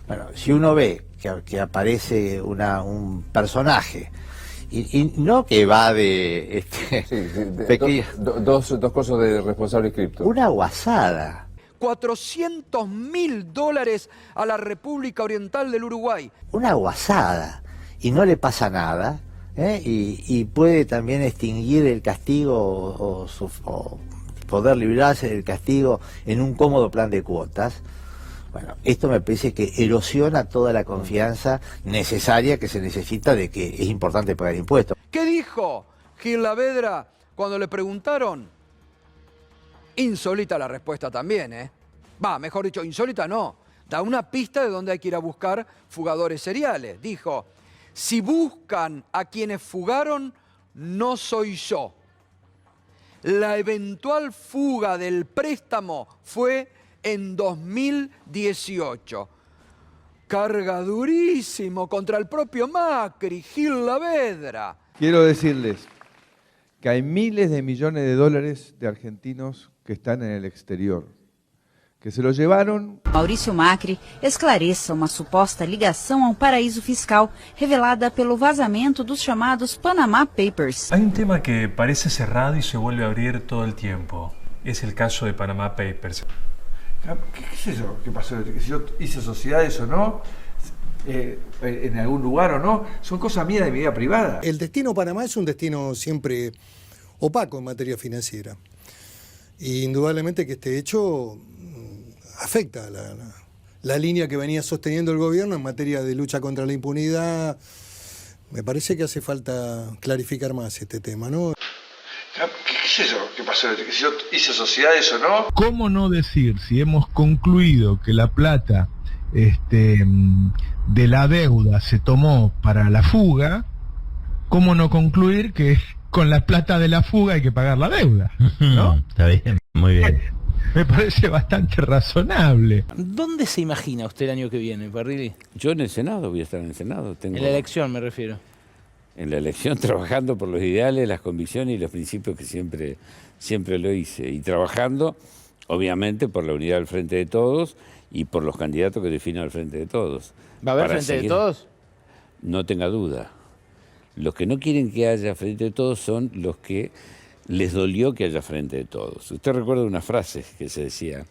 Speaker 3: Bueno, si uno ve que aparece un personaje y no que va de
Speaker 5: dos cosas de responsable cripto.
Speaker 3: Una guasada.
Speaker 21: $400.000 a la República Oriental del Uruguay.
Speaker 3: Una guasada. Y no le pasa nada, y puede también extinguir el castigo o poder librarse del castigo en un cómodo plan de cuotas. Bueno, esto me parece que erosiona toda la confianza necesaria que se necesita de que es importante pagar impuestos.
Speaker 21: ¿Qué dijo Gil Lavedra cuando le preguntaron? Insólita la respuesta también, mejor dicho, insólita no. Da una pista de dónde hay que ir a buscar fugadores seriales. Dijo: si buscan a quienes fugaron, no soy yo. La eventual fuga del préstamo fue en 2018. Carga durísimo contra el propio Macri, Gil Lavedra.
Speaker 11: Quiero decirles que hay miles de millones de dólares de argentinos que están en el exterior, que se lo llevaron.
Speaker 14: Maurício Macri esclareça uma suposta ligação a um paraíso fiscal revelada pelo vazamento dos chamados Panama Papers.
Speaker 19: Hay un tema que parece cerrado y se vuelve a abrir todo el tiempo. Es el caso de Panama Papers.
Speaker 11: ¿Qué es eso? ¿Qué pasó? ¿Que si yo hice sociedades o no? ¿En algún lugar o no? Son cosas mías de mi vida privada.
Speaker 20: El destino Panamá es un destino siempre opaco en materia financiera. Y indudablemente que este hecho afecta la línea que venía sosteniendo el gobierno en materia de lucha contra la impunidad. Me parece que hace falta clarificar más este tema, ¿no?
Speaker 11: ¿Qué es eso? ¿Qué pasó? ¿Que si yo hice sociedades o no?
Speaker 10: ¿Cómo no decir, si hemos concluido que la plata de la deuda se tomó para la fuga, cómo no concluir que con la plata de la fuga hay que pagar la deuda? ¿No?
Speaker 4: Está bien, muy bien.
Speaker 10: Me parece bastante razonable.
Speaker 2: ¿Dónde se imagina usted el año que viene, Parrilli?
Speaker 12: Yo en el Senado, voy a estar en el Senado.
Speaker 2: En la elección me refiero.
Speaker 12: En la elección, trabajando por los ideales, las convicciones y los principios que siempre lo hice. Y trabajando, obviamente, por la unidad del Frente de Todos y por los candidatos que definen al Frente de Todos.
Speaker 2: ¿Va a haber Frente de Todos?
Speaker 12: No tenga duda. Los que no quieren que haya Frente de Todos son los que les dolió que haya Frente de Todos. Usted recuerda una frase que se decía,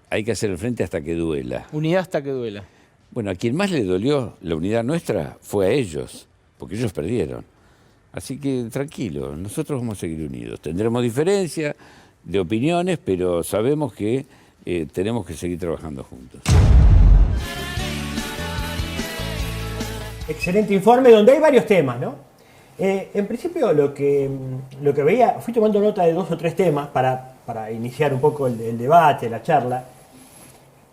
Speaker 12: hay que hacer el frente hasta que duela.
Speaker 2: Unidad hasta que duela.
Speaker 12: Bueno, a quien más le dolió la unidad nuestra fue a ellos, porque ellos perdieron. Así que tranquilo, nosotros vamos a seguir unidos. Tendremos diferencias de opiniones, pero sabemos que tenemos que seguir trabajando juntos.
Speaker 25: Excelente informe donde hay varios temas, ¿no? En principio lo que veía, fui tomando nota de 2 o 3 temas para iniciar un poco el debate, la charla,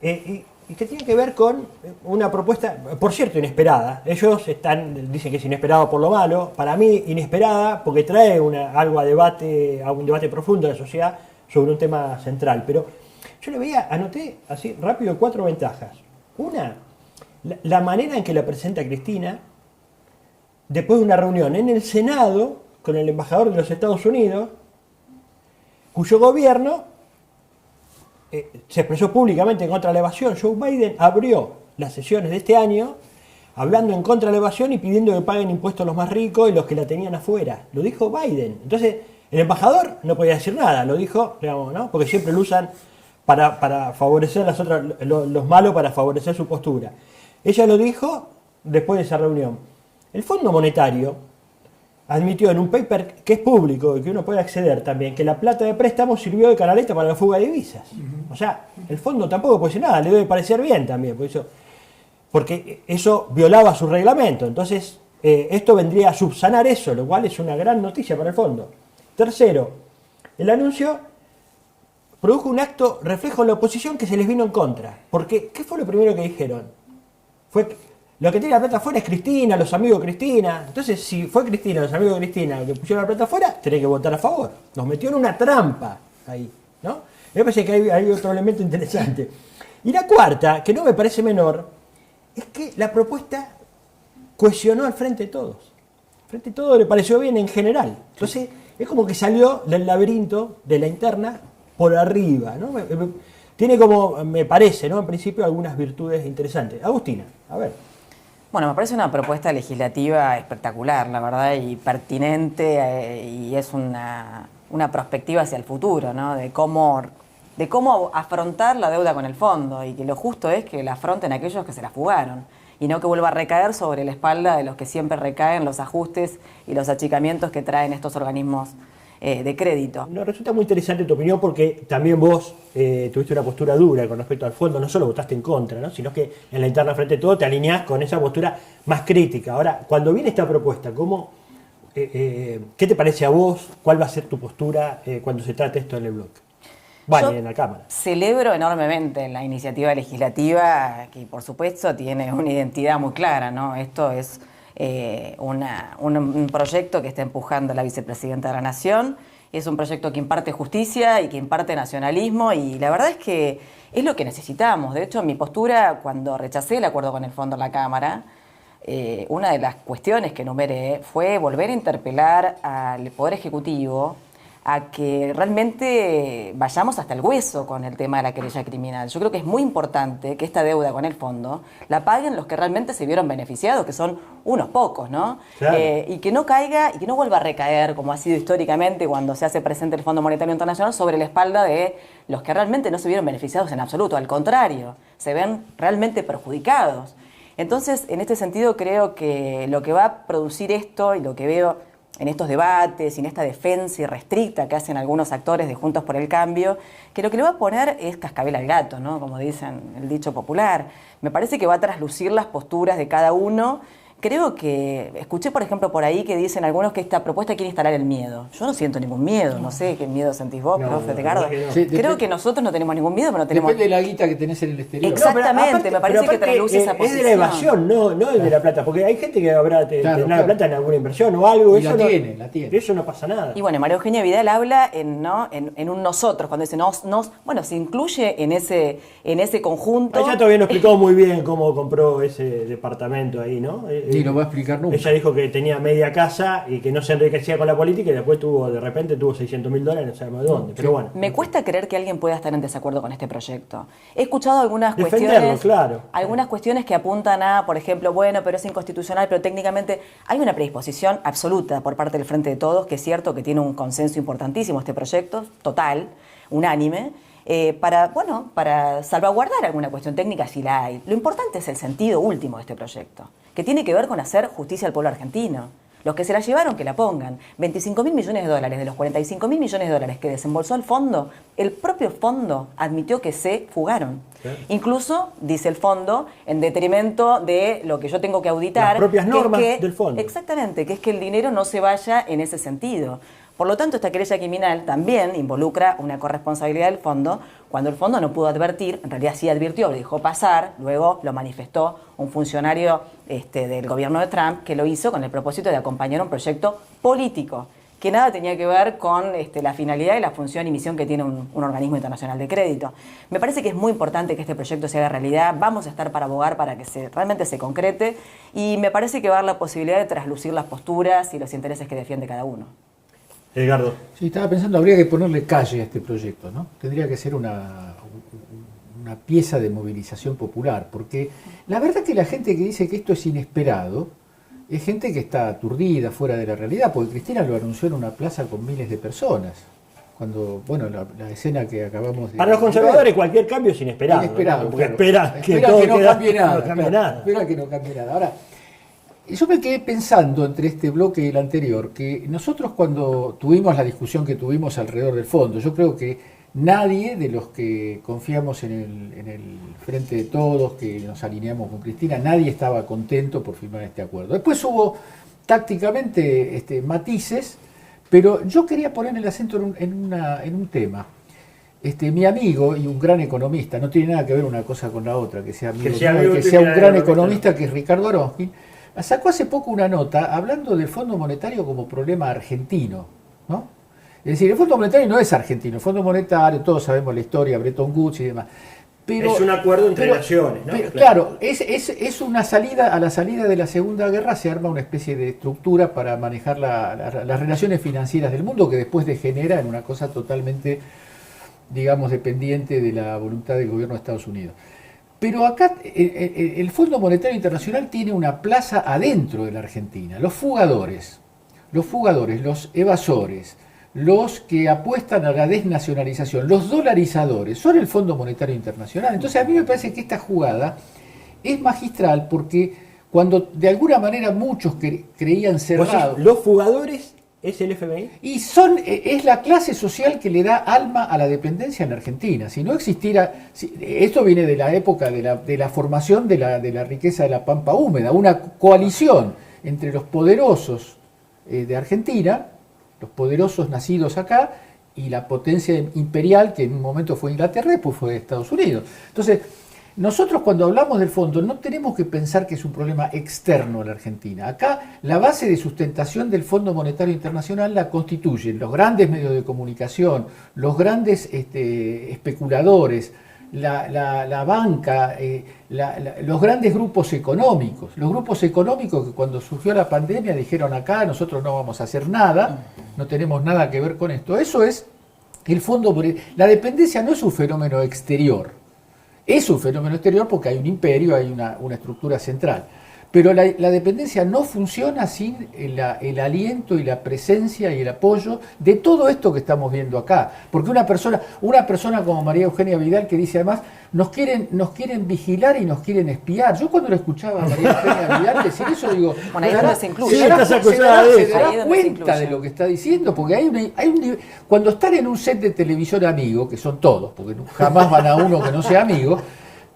Speaker 25: y que tienen que ver con una propuesta, por cierto, inesperada. Ellos dicen que es inesperado por lo malo, para mí inesperada porque trae algo a un debate profundo de la sociedad sobre un tema central. Pero yo le veía, anoté así rápido 4 ventajas. Una, la manera en que la presenta Cristina, después de una reunión en el Senado con el embajador de los Estados Unidos, cuyo gobierno se expresó públicamente en contra de la evasión. Joe Biden abrió las sesiones de este año hablando en contra de la evasión y pidiendo que paguen impuestos los más ricos y los que la tenían afuera. Lo dijo Biden. Entonces, el embajador no podía decir nada, lo dijo, digamos, ¿no? Porque siempre lo usan para favorecer los malos, para favorecer su postura. Ella lo dijo después de esa reunión. El Fondo Monetario admitió en un paper que es público y que uno puede acceder también, que la plata de préstamo sirvió de canaleta para la fuga de divisas. O sea, el fondo tampoco puede decir nada, le debe parecer bien también, porque eso violaba su reglamento. Entonces, esto vendría a subsanar eso, lo cual es una gran noticia para el fondo. Tercero, el anuncio produjo un acto reflejo en la oposición que se les vino en contra. Porque, ¿qué fue lo primero que dijeron? Lo que tiene la plata afuera es Cristina, los amigos de Cristina. Entonces, si fue Cristina, los amigos de Cristina que pusieron la plata afuera, tenés que votar a favor. Nos metió en una trampa ahí, ¿no? Me parece que hay otro elemento interesante. Y la cuarta, que no me parece menor, es que la propuesta cohesionó al Frente de Todos. Al Frente de Todos le pareció bien en general. Entonces, es como que salió del laberinto de la interna por arriba, ¿no? Tiene como, me parece, ¿no? En principio, algunas virtudes interesantes. Agustina, a ver.
Speaker 27: Bueno, me parece una propuesta legislativa espectacular, la verdad, y pertinente, y es una perspectiva hacia el futuro, ¿no? De cómo afrontar la deuda con el fondo, y que lo justo es que la afronten aquellos que se la fugaron, y no que vuelva a recaer sobre la espalda de los que siempre recaen los ajustes y los achicamientos que traen estos organismos de crédito.
Speaker 25: Nos resulta muy interesante tu opinión porque también vos tuviste una postura dura con respecto al fondo, no solo votaste en contra, ¿no? Sino que en la interna Frente de Todo te alineás con esa postura más crítica. Ahora, cuando viene esta propuesta, ¿qué te parece a vos? ¿Cuál va a ser tu postura cuando se trate esto en el bloque? Bueno, en la Cámara.
Speaker 27: Celebro enormemente la iniciativa legislativa que, por supuesto, tiene una identidad muy clara, ¿no? Esto es un proyecto que está empujando la vicepresidenta de la Nación. Es un proyecto que imparte justicia y que imparte nacionalismo, y la verdad es que es lo que necesitamos. De hecho, mi postura cuando rechacé el acuerdo con el fondo en la Cámara, una de las cuestiones que enumeré fue volver a interpelar al Poder Ejecutivo a que realmente vayamos hasta el hueso con el tema de la querella criminal. Yo creo que es muy importante que esta deuda con el fondo la paguen los que realmente se vieron beneficiados, que son unos pocos, ¿no? Claro. Y que no caiga y que no vuelva a recaer, como ha sido históricamente cuando se hace presente el Fondo Monetario Internacional, sobre la espalda de los que realmente no se vieron beneficiados en absoluto. Al contrario, se ven realmente perjudicados. Entonces, en este sentido, creo que lo que va a producir esto, y lo que veo en estos debates y en esta defensa irrestricta que hacen algunos actores de Juntos por el Cambio, que lo que le va a poner es cascabel al gato, ¿no? Como dicen el dicho popular. Me parece que va a traslucir las posturas de cada uno. Creo que, escuché por ejemplo por ahí que dicen algunos que esta propuesta quiere instalar el miedo. Yo no siento ningún miedo, no sé qué miedo sentís vos, profe Edgardo. Creo que nosotros no tenemos ningún miedo, pero no tenemos...
Speaker 1: Depende de la guita que tenés en el exterior.
Speaker 27: Exactamente, me parece que trasluce esa posición.
Speaker 25: Es de la evasión, no es de la plata, porque hay gente que habrá tenido la plata en alguna inversión o algo.
Speaker 1: Y eso la tiene.
Speaker 25: Eso no pasa nada.
Speaker 27: Y bueno, María Eugenia Vidal habla en un nosotros, cuando dice bueno, se incluye en ese conjunto.
Speaker 25: Ella todavía no explicó muy bien cómo compró ese departamento ahí, ¿no?
Speaker 1: Ni lo va a explicar nunca.
Speaker 25: Ella dijo que tenía media casa y que no se enriquecía con la política, y después de repente tuvo $600.000, no sabemos de dónde. Pero bueno.
Speaker 27: Me cuesta creer que alguien pueda estar en desacuerdo con este proyecto. He escuchado algunas cuestiones que apuntan a, por ejemplo, bueno, pero es inconstitucional, pero técnicamente hay una predisposición absoluta por parte del Frente de Todos, que es cierto que tiene un consenso importantísimo este proyecto, total, unánime, para salvaguardar alguna cuestión técnica si la hay. Lo importante es el sentido último de este proyecto, que tiene que ver con hacer justicia al pueblo argentino. Los que se la llevaron, que la pongan. $25.000 millones de los $45.000 millones que desembolsó el fondo, el propio fondo admitió que se fugaron. ¿Sí? Incluso, dice el fondo, en detrimento de lo que yo tengo que auditar.
Speaker 25: Las propias normas del fondo.
Speaker 27: Exactamente, que es que el dinero no se vaya en ese sentido. Por lo tanto, esta querella criminal también involucra una corresponsabilidad del fondo, cuando el fondo no pudo advertir, en realidad sí advirtió, lo dejó pasar, luego lo manifestó un funcionario del gobierno de Trump, que lo hizo con el propósito de acompañar un proyecto político, que nada tenía que ver con la finalidad y la función y misión que tiene un organismo internacional de crédito. Me parece que es muy importante que este proyecto se haga realidad, vamos a estar para abogar para que realmente se concrete, y me parece que va a dar la posibilidad de traslucir las posturas y los intereses que defiende cada uno.
Speaker 25: Edgardo.
Speaker 1: Sí, estaba pensando, habría que ponerle calle a este proyecto, ¿no? Tendría que ser una pieza de movilización popular, porque la verdad que la gente que dice que esto es inesperado es gente que está aturdida, fuera de la realidad, porque Cristina lo anunció en una plaza con miles de personas. Cuando, bueno, la escena que acabamos de...
Speaker 25: Para los conservadores cualquier cambio es inesperado.
Speaker 1: Inesperado,
Speaker 25: ¿no? Porque
Speaker 1: claro.
Speaker 25: espera que no cambie nada.
Speaker 1: No cambie nada. Espera que no cambie nada. Ahora, yo me quedé pensando entre este bloque y el anterior, que nosotros cuando tuvimos la discusión que tuvimos alrededor del fondo, yo creo que nadie de los que confiamos en el Frente de Todos, que nos alineamos con Cristina, nadie estaba contento por firmar este acuerdo. Después hubo tácticamente matices, pero yo quería poner el acento en un tema. Mi amigo y un gran economista, no tiene nada que ver una cosa con la otra, que sea amigo, que sea un gran economista, que es Ricardo Aronskin, sacó hace poco una nota hablando del Fondo Monetario como problema argentino, ¿no? Es decir, el Fondo Monetario no es argentino, el Fondo Monetario, todos sabemos la historia, Bretton Woods y demás. Pero,
Speaker 25: es un acuerdo entre naciones, ¿no?
Speaker 1: Claro, es una salida, a la salida de la Segunda Guerra se arma una especie de estructura para manejar las relaciones financieras del mundo que después degenera en una cosa totalmente, digamos, dependiente de la voluntad del gobierno de Estados Unidos. Pero acá el Fondo Monetario Internacional tiene una plaza adentro de la Argentina. Los fugadores, los evasores, los que apuestan a la desnacionalización, los dolarizadores, son el Fondo Monetario Internacional. Entonces a mí me parece que esta jugada es magistral porque cuando de alguna manera muchos creían cerrados...
Speaker 25: Los fugadores es el FMI.
Speaker 1: Y es la clase social que le da alma a la dependencia en Argentina. Si no existiera... esto viene de la época de la formación de la riqueza de la pampa húmeda, una coalición entre los poderosos de Argentina, los poderosos nacidos acá, y la potencia imperial, que en un momento fue Inglaterra, después fue Estados Unidos. Entonces, nosotros cuando hablamos del fondo no tenemos que pensar que es un problema externo a la Argentina. Acá la base de sustentación del Fondo Monetario Internacional la constituyen los grandes medios de comunicación, los grandes especuladores, la banca, los grandes grupos económicos. Los grupos económicos que cuando surgió la pandemia dijeron acá nosotros no vamos a hacer nada, no tenemos nada que ver con esto. Eso es el fondo. La dependencia no es un fenómeno exterior, es un fenómeno exterior porque hay un imperio, hay una estructura central. Pero la dependencia no funciona sin el aliento y la presencia y el apoyo de todo esto que estamos viendo acá. Porque una persona como María Eugenia Vidal, que dice además, nos quieren vigilar y nos quieren espiar. Yo cuando lo escuchaba a María Eugenia Vidal decir eso, digo,
Speaker 27: bueno, ahí donde se incluye.
Speaker 1: se dará cuenta de lo que está diciendo, porque hay un cuando están en un set de televisión amigo, que son todos, porque jamás van a uno que no sea amigo,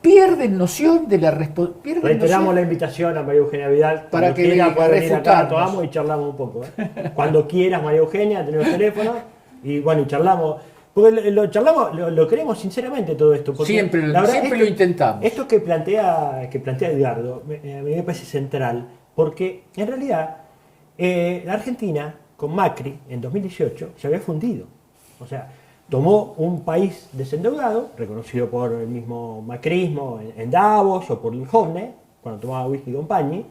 Speaker 1: pierden noción de la responsabilidad.
Speaker 25: Reiteramos la invitación a María Eugenia Vidal
Speaker 1: para que
Speaker 25: quiera poder venir acá,
Speaker 1: refutarnos.
Speaker 25: tomamos y charlamos un poco. Cuando quieras, María Eugenia, tenemos teléfono y bueno, y charlamos. Porque lo queremos sinceramente todo esto. Porque
Speaker 1: siempre lo intentamos.
Speaker 25: Esto que plantea Edgardo, a mí me parece central, porque en realidad la Argentina, con Macri, en 2018, se había fundido. O sea, tomó un país desendeudado, reconocido por el mismo macrismo en Davos o por el Homme, cuando tomaba whisky Compagni,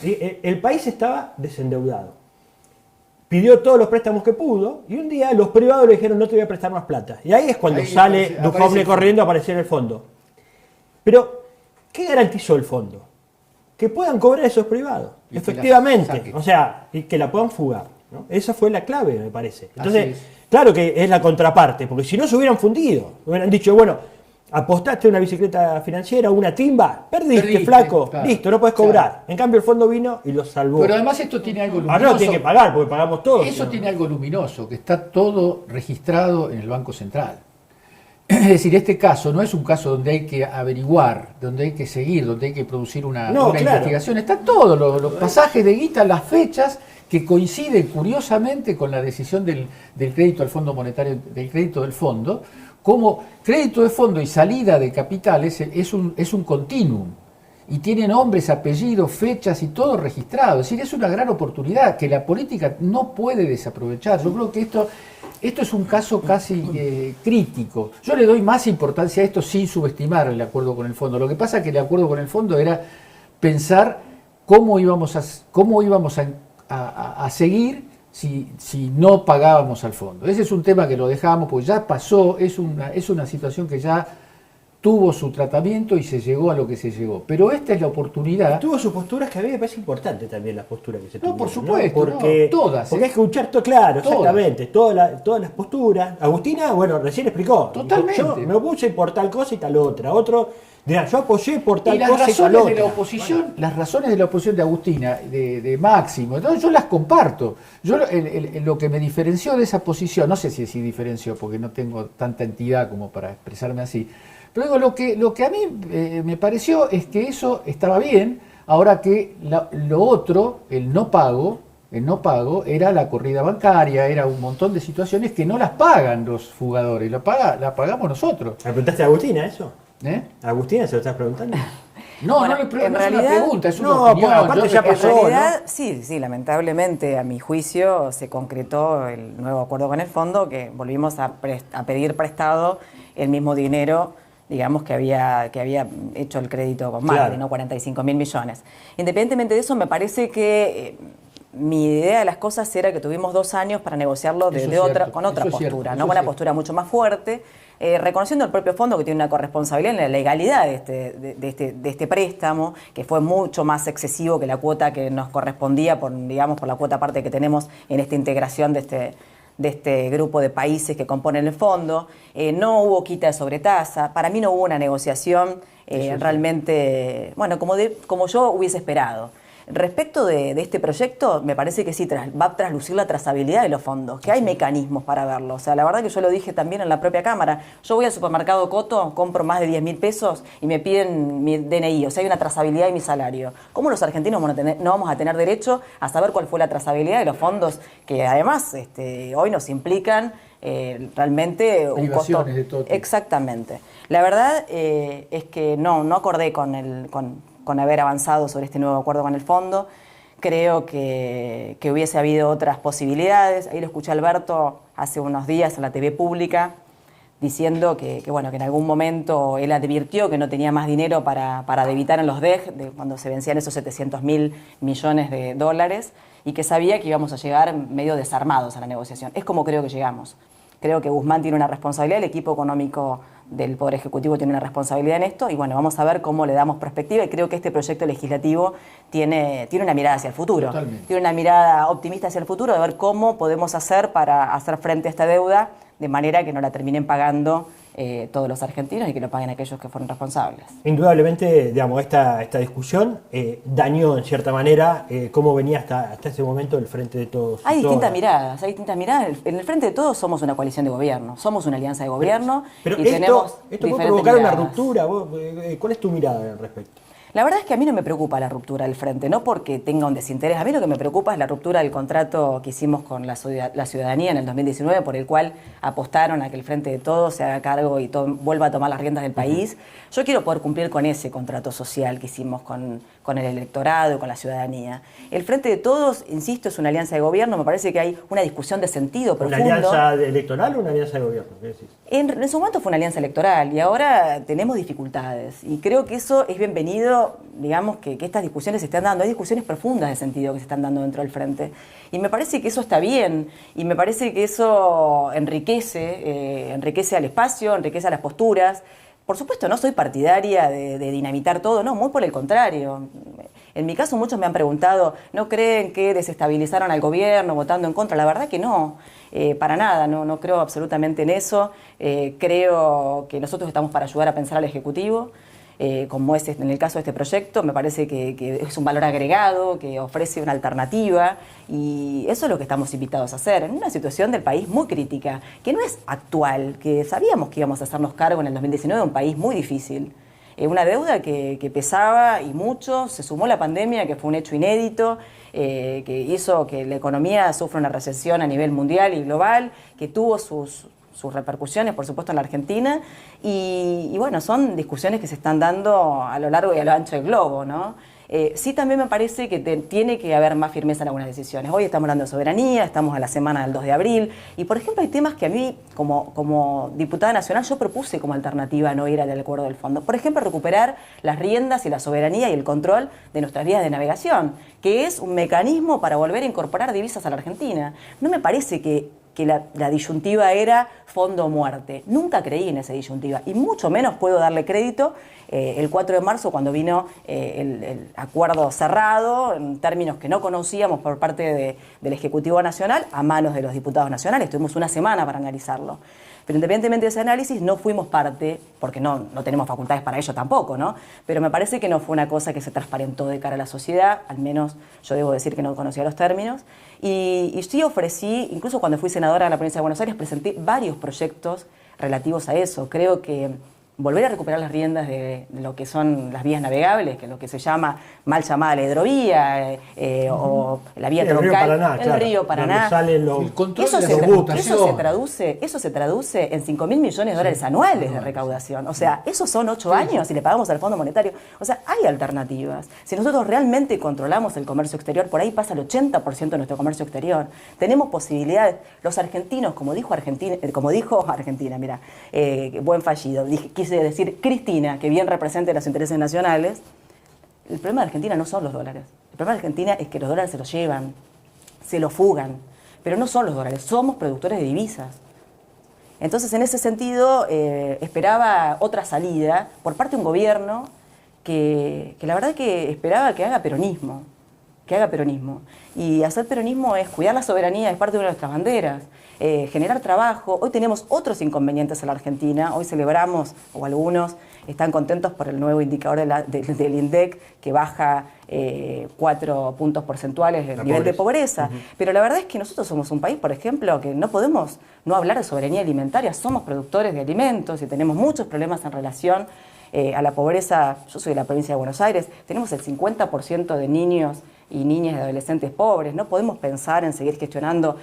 Speaker 25: y el país estaba desendeudado. Pidió todos los préstamos que pudo y un día los privados le dijeron no te voy a prestar más plata. Y ahí es cuando sale Duhovne corriendo a aparecer en el fondo. Pero, ¿qué garantizó el fondo? Que puedan cobrar esos privados, efectivamente. O sea, y que la puedan fugar, ¿no? Esa fue la clave, me parece. Entonces, claro que es la contraparte, porque si no se hubieran fundido, hubieran dicho, bueno, apostaste una bicicleta financiera, una timba, perdiste flaco, claro, listo, no puedes cobrar. Claro. En cambio el fondo vino y lo salvó.
Speaker 1: Pero además esto tiene algo luminoso.
Speaker 25: Ahora no tiene que pagar, porque pagamos todos.
Speaker 1: Eso tiene algo luminoso, que está todo registrado en el Banco Central. Es decir, este caso no es un caso donde hay que averiguar, donde hay que seguir, donde hay que producir una investigación. Están todos los pasajes de guita, las fechas, que coinciden curiosamente con la decisión del crédito al Fondo Monetario, del crédito del fondo, como crédito de fondo y salida de capitales es un continuum. Y tiene nombres, apellidos, fechas y todo registrado. Es decir, es una gran oportunidad que la política no puede desaprovechar. Yo creo que esto es un caso casi crítico. Yo le doy más importancia a esto sin subestimar el acuerdo con el fondo. Lo que pasa es que el acuerdo con el fondo era pensar cómo íbamos a seguir si no pagábamos al fondo. Ese es un tema que lo dejamos porque ya pasó, es una situación que ya tuvo su tratamiento y se llegó a lo que se llegó. Pero esta es la oportunidad.
Speaker 25: Tuvo sus posturas, que a mí me parece importante también la postura que se tuvo.
Speaker 1: No, por supuesto,
Speaker 25: ¿no? Porque,
Speaker 1: todas.
Speaker 25: Porque hay que escuchar todo, claro, todas. Exactamente, todas las posturas. Agustina, bueno, recién explicó.
Speaker 1: Totalmente.
Speaker 25: Yo me opuse por tal cosa y tal otra. Otro dirá, yo apoyé por tal
Speaker 1: y
Speaker 25: cosa y tal otra.
Speaker 1: Las razones de la oposición de Agustina, de Máximo, entonces yo las comparto. Yo lo que me diferenció de esa posición, no sé si diferenció porque no tengo tanta entidad como para expresarme así, pero digo, lo que a mí me pareció es que eso estaba bien, ahora que lo otro, el no pago, era la corrida bancaria, era un montón de situaciones que no las pagan los fugadores, la pagamos nosotros.
Speaker 25: ¿Le preguntaste a Agustina eso?
Speaker 1: ¿Eh?
Speaker 25: ¿A Agustina se lo estás preguntando?
Speaker 1: No,
Speaker 27: Bueno,
Speaker 1: no,
Speaker 27: en
Speaker 1: no
Speaker 27: realidad,
Speaker 1: es una pregunta, es una
Speaker 25: no,
Speaker 1: opinión.
Speaker 25: bueno, aparte ya pasó,
Speaker 27: en realidad,
Speaker 25: ¿no?
Speaker 27: sí, lamentablemente, a mi juicio, se concretó el nuevo acuerdo con el fondo, que volvimos a pedir prestado el mismo dinero, digamos, que había hecho el crédito con Macri, ¿no? 45.000 millones. Independientemente de eso, me parece que mi idea de las cosas era que tuvimos 2 años para negociarlo con otra postura, ¿no? Con una postura mucho más fuerte, reconociendo el propio fondo que tiene una corresponsabilidad en la legalidad de este préstamo, que fue mucho más excesivo que la cuota que nos correspondía por la cuota aparte que tenemos en esta integración de este grupo de países que componen el fondo. No hubo quita de sobretasa. Para mí no hubo una negociación realmente, bueno, como yo hubiese esperado. Respecto de este proyecto, me parece que sí va a traslucir la trazabilidad de los fondos, que hay mecanismos para verlo. O sea, la verdad que yo lo dije también en la propia Cámara. Yo voy al supermercado Coto, compro más de 10.000 pesos y me piden mi DNI. O sea, hay una trazabilidad de mi salario. ¿Cómo los argentinos no vamos a tener derecho a saber cuál fue la trazabilidad de los fondos que además hoy nos implican realmente un costo?
Speaker 1: De todo tipo.
Speaker 27: Exactamente. La verdad es que no acordé con haber avanzado sobre este nuevo acuerdo con el fondo. Creo que hubiese habido otras posibilidades. Ahí lo escuché a Alberto hace unos días en la TV pública diciendo que en algún momento él advirtió que no tenía más dinero para debitar en los DEG, cuando se vencían esos 700.000 millones de dólares, y que sabía que íbamos a llegar medio desarmados a la negociación. Es como creo que llegamos. Creo que Guzmán tiene una responsabilidad, el equipo económico del Poder Ejecutivo tiene una responsabilidad en esto, y bueno, vamos a ver cómo le damos perspectiva, y creo que este proyecto legislativo tiene una mirada hacia el futuro.
Speaker 1: Totalmente.
Speaker 27: Tiene una mirada optimista hacia el futuro, de ver cómo podemos hacer para hacer frente a esta deuda de manera que no la terminen pagando todos los argentinos y que lo paguen aquellos que fueron responsables.
Speaker 25: Indudablemente, digamos, esta discusión dañó en cierta manera cómo venía hasta ese momento el Frente de Todos.
Speaker 27: Hay distintas miradas. En el Frente de Todos somos una coalición de gobierno, somos una alianza de gobierno.
Speaker 25: Pero
Speaker 27: y tenemos
Speaker 25: esto puede
Speaker 27: diferentes
Speaker 25: provocar una
Speaker 27: miradas.
Speaker 25: ruptura. ¿Cuál es tu mirada al respecto?
Speaker 27: La verdad es que a mí no me preocupa la ruptura del Frente, no porque tenga un desinterés. A mí lo que me preocupa es la ruptura del contrato que hicimos con la ciudadanía en el 2019, por el cual apostaron a que el Frente de Todos se haga cargo y vuelva a tomar las riendas del país. Yo quiero poder cumplir con ese contrato social que hicimos con el electorado y con la ciudadanía. El Frente de Todos, insisto, es una alianza de gobierno. Me parece que hay una discusión de sentido profundo.
Speaker 25: ¿Una alianza electoral o una alianza de gobierno? ¿Qué decís?
Speaker 27: En su momento fue una alianza electoral y ahora tenemos dificultades. Y creo que eso es bienvenido, digamos, que estas discusiones se están dando. Hay discusiones profundas de sentido que se están dando dentro del Frente. Y me parece que eso está bien. Y me parece que eso enriquece al espacio, enriquece a las posturas. Por supuesto, no soy partidaria de dinamitar todo, no, muy por el contrario. En mi caso, muchos me han preguntado, ¿no creen que desestabilizaron al gobierno votando en contra? La verdad que no, para nada, no creo absolutamente en eso. Creo que nosotros estamos para ayudar a pensar al Ejecutivo, como es en el caso de este proyecto. Me parece que es un valor agregado, que ofrece una alternativa, y eso es lo que estamos invitados a hacer en una situación del país muy crítica, que no es actual, que sabíamos que íbamos a hacernos cargo en el 2019 de un país muy difícil. Una deuda que pesaba y mucho, se sumó la pandemia, que fue un hecho inédito, que hizo que la economía sufra una recesión a nivel mundial y global, que tuvo sus repercusiones, por supuesto, en la Argentina, y bueno, son discusiones que se están dando a lo largo y a lo ancho del globo, ¿no? Sí, también me parece que tiene que haber más firmeza en algunas decisiones. Hoy estamos hablando de soberanía, estamos a la semana del 2 de abril, y por ejemplo hay temas que a mí, como diputada nacional, yo propuse como alternativa a no ir al acuerdo del fondo. Por ejemplo, recuperar las riendas y la soberanía y el control de nuestras vías de navegación, que es un mecanismo para volver a incorporar divisas a la Argentina. No me parece que la disyuntiva era fondo o muerte. Nunca creí en esa disyuntiva, y mucho menos puedo darle crédito el 4 de marzo, cuando vino el acuerdo cerrado en términos que no conocíamos por parte del Ejecutivo Nacional, a manos de los diputados nacionales. Tuvimos una semana para analizarlo. Pero independientemente de ese análisis, no fuimos parte, porque no tenemos facultades para ello tampoco, ¿no? Pero me parece que no fue una cosa que se transparentó de cara a la sociedad, al menos yo debo decir que no conocía los términos. Y sí ofrecí, incluso cuando fui senadora de la provincia de Buenos Aires, presenté varios proyectos relativos a eso. Creo que volver a recuperar las riendas de lo que son las vías navegables, que es lo que se llama, mal llamada la hidrovía, o la vía troncal, el río Paraná. Eso se traduce en 5.000 millones de dólares anuales de recaudación. O sea, esos son 8 años y le pagamos al Fondo Monetario. O sea, hay alternativas. Si nosotros realmente controlamos el comercio exterior, por ahí pasa el 80% de nuestro comercio exterior. Tenemos posibilidades. Los argentinos, como dijo Argentina, mira, buen fallido, quise decir Cristina, que bien represente los intereses nacionales. El problema de Argentina no son los dólares. El problema de Argentina es que los dólares se los llevan, se los fugan, pero no son los dólares, somos productores de divisas. Entonces, en ese sentido, esperaba otra salida por parte de un gobierno que la verdad que esperaba que haga peronismo. Y hacer peronismo es cuidar la soberanía, es parte de una de nuestras banderas. Generar trabajo. Hoy tenemos otros inconvenientes en la Argentina. Hoy celebramos, o algunos están contentos por el nuevo indicador del INDEC, que baja 4 puntos porcentuales el nivel de pobreza. Pero la verdad es que nosotros somos un país, por ejemplo, que no podemos no hablar de soberanía alimentaria. Somos productores de alimentos y tenemos muchos problemas en relación a la pobreza. Yo soy de la provincia de Buenos Aires. Tenemos el 50% de niños y niñas y adolescentes pobres. No podemos pensar en seguir gestionando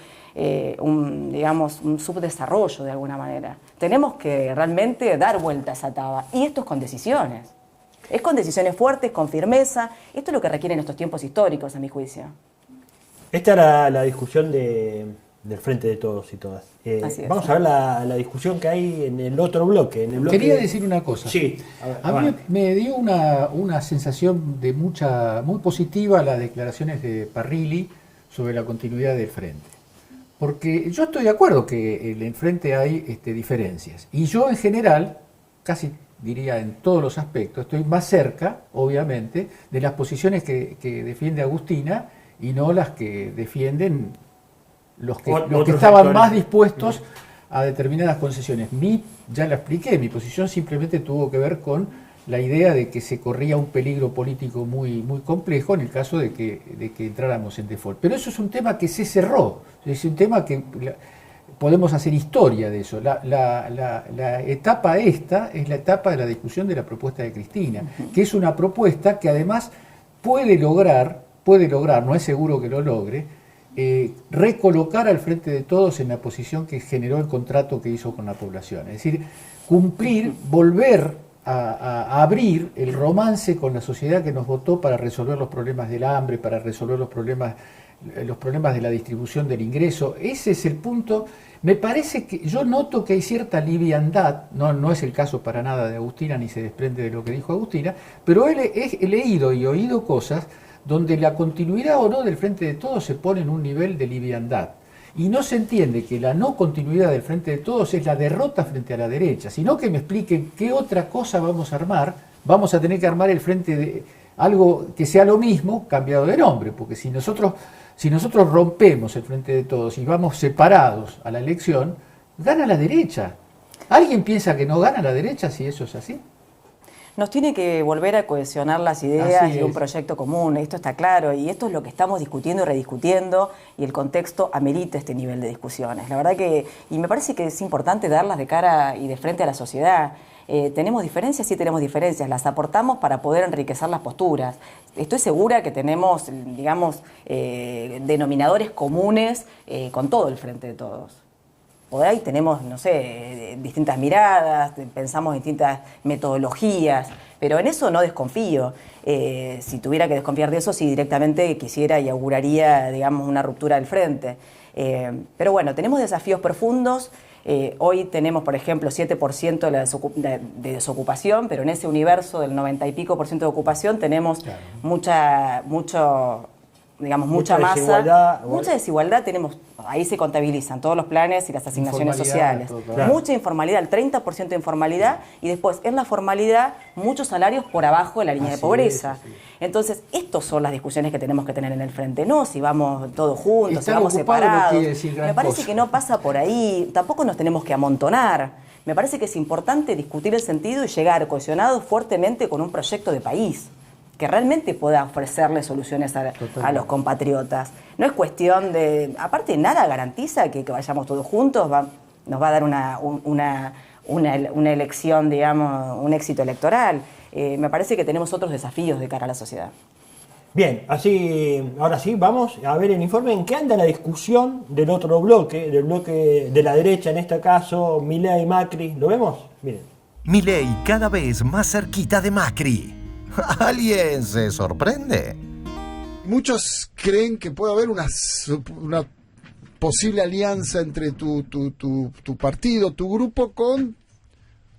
Speaker 27: un subdesarrollo de alguna manera. Tenemos que realmente dar vuelta a esa taba. Y esto es con decisiones. Es con decisiones fuertes, con firmeza. Esto es lo que requieren estos tiempos históricos, a mi juicio.
Speaker 25: Esta era la discusión del Frente de Todos y Todas. Vamos a ver la discusión que hay en el otro bloque.
Speaker 1: Quería decir una cosa.
Speaker 25: Sí.
Speaker 1: A mí me dio una sensación muy positiva las declaraciones de Parrilli sobre la continuidad del Frente. Porque yo estoy de acuerdo que en el Frente hay diferencias. Y yo en general, casi diría en todos los aspectos, estoy más cerca, obviamente, de las posiciones que defiende Agustina y no las que defienden los que estaban más dispuestos a determinadas concesiones. Ya la expliqué, mi posición simplemente tuvo que ver con la idea de que se corría un peligro político muy, muy complejo en el caso de que entráramos en default. Pero eso es un tema que se cerró, es un tema que podemos hacer historia de eso. La etapa esta es la etapa de la discusión de la propuesta de Cristina, que es una propuesta que además puede lograr, no es seguro que lo logre, recolocar al Frente de Todos en la posición que generó el contrato que hizo con la población. Es decir, cumplir, volver a abrir el romance con la sociedad que nos votó para resolver los problemas del hambre, para resolver los problemas de la distribución del ingreso. Ese es el punto. Me parece que yo noto que hay cierta liviandad, no es el caso para nada de Agustina, ni se desprende de lo que dijo Agustina, pero he leído y oído cosas donde la continuidad o no del Frente de Todos se pone en un nivel de liviandad. Y no se entiende que la no continuidad del Frente de Todos es la derrota frente a la derecha, sino que me expliquen qué otra cosa vamos a armar. Vamos a tener que armar el Frente de algo que sea lo mismo, cambiado de nombre, porque si nosotros rompemos el Frente de Todos y vamos separados a la elección, gana la derecha. ¿Alguien piensa que no gana la derecha si eso es así?
Speaker 27: Nos tiene que volver a cohesionar las ideas y un proyecto común, esto está claro, y esto es lo que estamos discutiendo y rediscutiendo, y el contexto amerita este nivel de discusiones. La verdad que, y me parece que es importante darlas de cara y de frente a la sociedad. ¿Tenemos diferencias? Sí tenemos diferencias, las aportamos para poder enriquecer las posturas. Estoy segura que tenemos, denominadores comunes con todo el Frente de Todos. Por ahí tenemos, no sé, distintas miradas, pensamos distintas metodologías, pero en eso no desconfío. Si tuviera que desconfiar de eso, sí directamente quisiera y auguraría, una ruptura del frente. Pero bueno, tenemos desafíos profundos. Hoy tenemos, por ejemplo, 7% de desocupación, pero en ese universo del 90 y pico % de ocupación tenemos mucha masa, mucha desigualdad tenemos, ahí se contabilizan todos los planes y las asignaciones sociales. Mucha informalidad, el 30% de informalidad, y después en la formalidad muchos salarios por abajo de la línea de pobreza. Entonces, estas son las discusiones que tenemos que tener en el frente, no si vamos todos juntos, si vamos separados. Me parece que no pasa por ahí, tampoco nos tenemos que amontonar. Me parece que es importante discutir el sentido y llegar cohesionados fuertemente con un proyecto de país que realmente pueda ofrecerle soluciones a los compatriotas. No es cuestión de... Aparte, nada garantiza que vayamos todos juntos, nos va a dar una elección, digamos, un éxito electoral. Me parece que tenemos otros desafíos de cara a la sociedad.
Speaker 25: Bien, ahora sí, vamos a ver el informe en qué anda la discusión del otro bloque, del bloque de la derecha, en este caso, Milei y Macri. ¿Lo vemos? Miren.
Speaker 6: Milei cada vez más cerquita de Macri. ¿Alguien se sorprende?
Speaker 7: Muchos creen que puede haber una posible alianza entre tu partido, tu grupo, con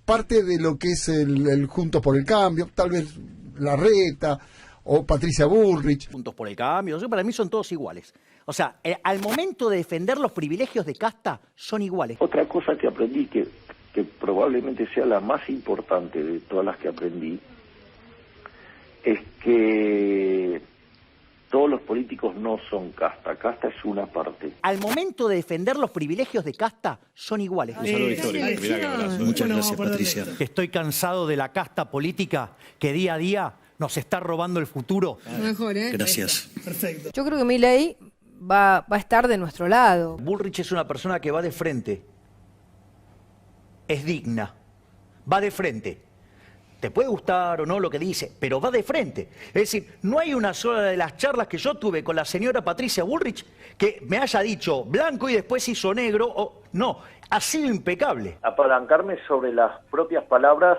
Speaker 7: parte de lo que es el Juntos por el Cambio, tal vez Larreta o Patricia Bullrich.
Speaker 9: Juntos por el Cambio, para mí son todos iguales. O sea, al momento de defender los privilegios de casta, son iguales.
Speaker 15: Otra cosa que aprendí, que probablemente sea la más importante de todas las que aprendí, es que todos los políticos no son casta. Casta es una parte.
Speaker 9: Al momento de defender los privilegios de casta, son iguales.
Speaker 22: Un saludo histórico. Mirá qué abrazo. Muchas gracias, Patricia.
Speaker 9: Estoy cansado de la casta política que día a día nos está robando el futuro.
Speaker 22: Mejor, ¿eh? Gracias.
Speaker 23: Perfecto. Yo creo que Milei va a estar de nuestro lado.
Speaker 9: Bullrich es una persona que va de frente. Es digna. Va de frente. Te puede gustar o no lo que dice, pero va de frente. Es decir, no hay una sola de las charlas que yo tuve con la señora Patricia Bullrich que me haya dicho blanco y después hizo negro. No, ha sido impecable.
Speaker 15: Apalancarme sobre las propias palabras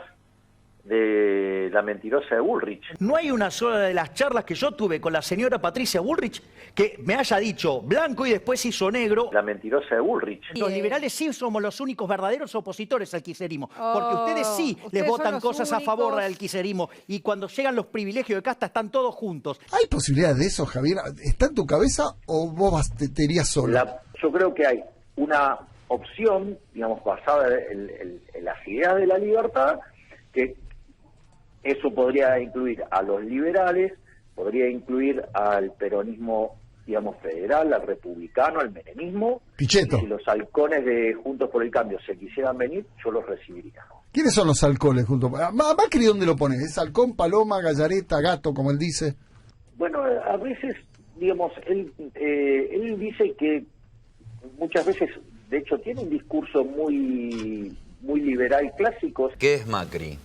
Speaker 15: de la mentirosa de Bullrich.
Speaker 9: No hay una sola de las charlas que yo tuve con la señora Patricia Bullrich que me haya dicho blanco y después hizo negro.
Speaker 15: La mentirosa de Bullrich.
Speaker 9: Los liberales sí somos los únicos verdaderos opositores al kirchnerismo, porque ustedes sí les votan cosas a favor del kirchnerismo y cuando llegan los privilegios de casta están todos juntos.
Speaker 7: ¿Hay posibilidad de eso, Javier? ¿Está en tu cabeza o vos te irías solo?
Speaker 15: Yo creo que hay una opción, digamos, basada en las ideas de la libertad, que eso podría incluir a los liberales, podría incluir al peronismo, digamos, federal, al republicano, al menemismo.
Speaker 7: Pichetto.
Speaker 15: Y si los halcones de Juntos por el Cambio se quisieran venir, yo los recibiría.
Speaker 7: ¿Quiénes son los halcones juntos? Macri, ¿dónde lo pone? ¿Es halcón, paloma, gallareta, gato, como él dice?
Speaker 15: Bueno, a veces, digamos, él dice que muchas veces, de hecho, tiene un discurso muy liberal clásico.
Speaker 26: ¿Qué es Macri?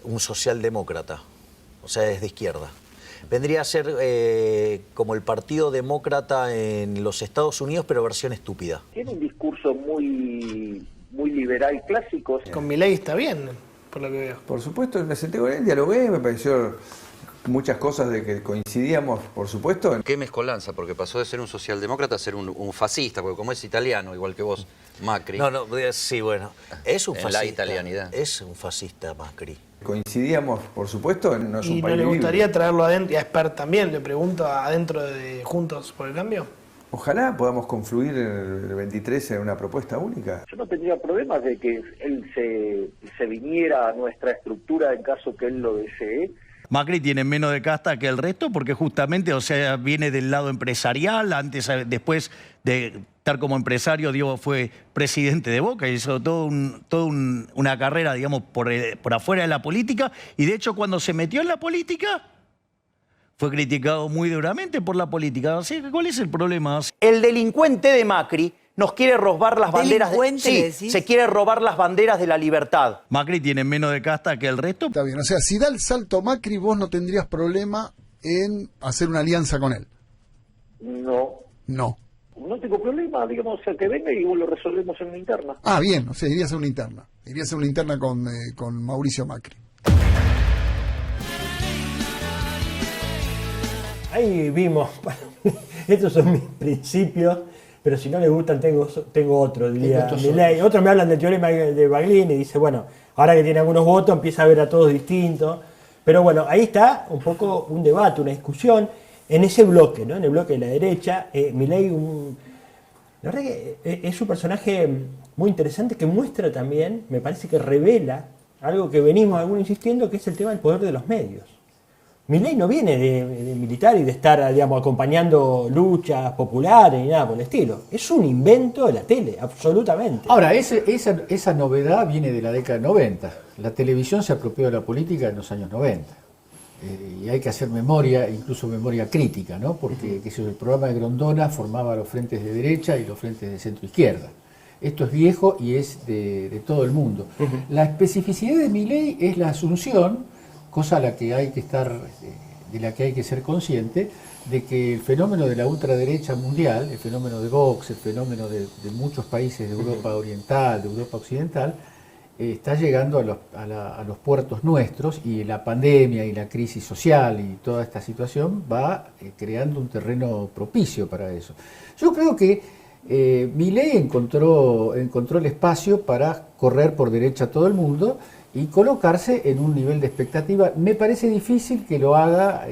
Speaker 26: Un socialdemócrata, o sea, es de izquierda. Vendría a ser como el Partido Demócrata en los Estados Unidos, pero versión estúpida.
Speaker 15: Tiene un discurso muy liberal clásico.
Speaker 28: Con Milei está bien, por lo que veo.
Speaker 11: Por supuesto, me senté con él, dialogué, me pareció muchas cosas de que coincidíamos, por supuesto.
Speaker 26: Qué mezcolanza, porque pasó de ser un socialdemócrata a ser un fascista, porque como es italiano, igual que vos, Macri. No, sí, bueno, es un fascista. La italianidad. Es un fascista, Macri.
Speaker 11: Coincidíamos, por supuesto, no es un
Speaker 28: ¿Y
Speaker 11: país
Speaker 28: no le gustaría
Speaker 11: libre.
Speaker 28: traerlo adentro, y a Esper también, le pregunto, adentro de Juntos por el Cambio?
Speaker 11: Ojalá podamos confluir el 23 en una propuesta única.
Speaker 15: Yo no tendría problemas de que él se viniera a nuestra estructura en caso que él lo desee.
Speaker 9: Macri tiene menos de casta que el resto porque justamente, o sea, viene del lado empresarial, después de estar como empresario, Diego fue presidente de Boca, hizo una carrera, digamos, por afuera de la política, y de hecho cuando se metió en la política fue criticado muy duramente por la política. Así que, ¿cuál es el problema? El delincuente de Macri nos quiere robar las banderas. Se quiere robar las banderas de la libertad. Macri tiene menos de casta que el resto.
Speaker 7: Está bien, o sea, si da el salto Macri, vos no tendrías problema en hacer una alianza con él.
Speaker 15: No.
Speaker 7: No.
Speaker 15: No tengo problema, digamos, o sea, que venga y lo resolvemos en una interna.
Speaker 7: Ah, bien, o sea, irías a una interna. Irías a una interna con Mauricio Macri.
Speaker 25: Ahí vimos, bueno, estos son mis principios, pero si no les gustan tengo otro, diría Milei. Otros me hablan del teorema de Baglini y dice, bueno, ahora que tiene algunos votos empieza a ver a todos distintos. Pero bueno, ahí está un poco un debate, una discusión en ese bloque, ¿no? En el bloque de la derecha. Milei, la verdad que es un personaje muy interesante que muestra también, me parece que revela algo que venimos algunos insistiendo, que es el tema del poder de los medios. Milei no viene de militar y de estar, digamos, acompañando luchas populares ni nada por el estilo. Es un invento de la tele, absolutamente.
Speaker 1: Ahora, esa novedad viene de la década del 90. La televisión se apropió de la política en los años 90. Y hay que hacer memoria, incluso memoria crítica, ¿no? Porque el programa de Grondona formaba los frentes de derecha y los frentes de centro-izquierda. Esto es viejo y es de todo el mundo. La especificidad de Milei es la asunción, cosa a la que hay que estar, de la que hay que ser consciente, de que el fenómeno de la ultraderecha mundial, el fenómeno de Vox, el fenómeno de muchos países de Europa Oriental, de Europa Occidental, está llegando a los puertos nuestros, y la pandemia y la crisis social y toda esta situación va creando un terreno propicio para eso. Yo creo que Milei encontró el espacio para correr por derecha a todo el mundo y colocarse en un nivel de expectativa. Me parece difícil que lo haga,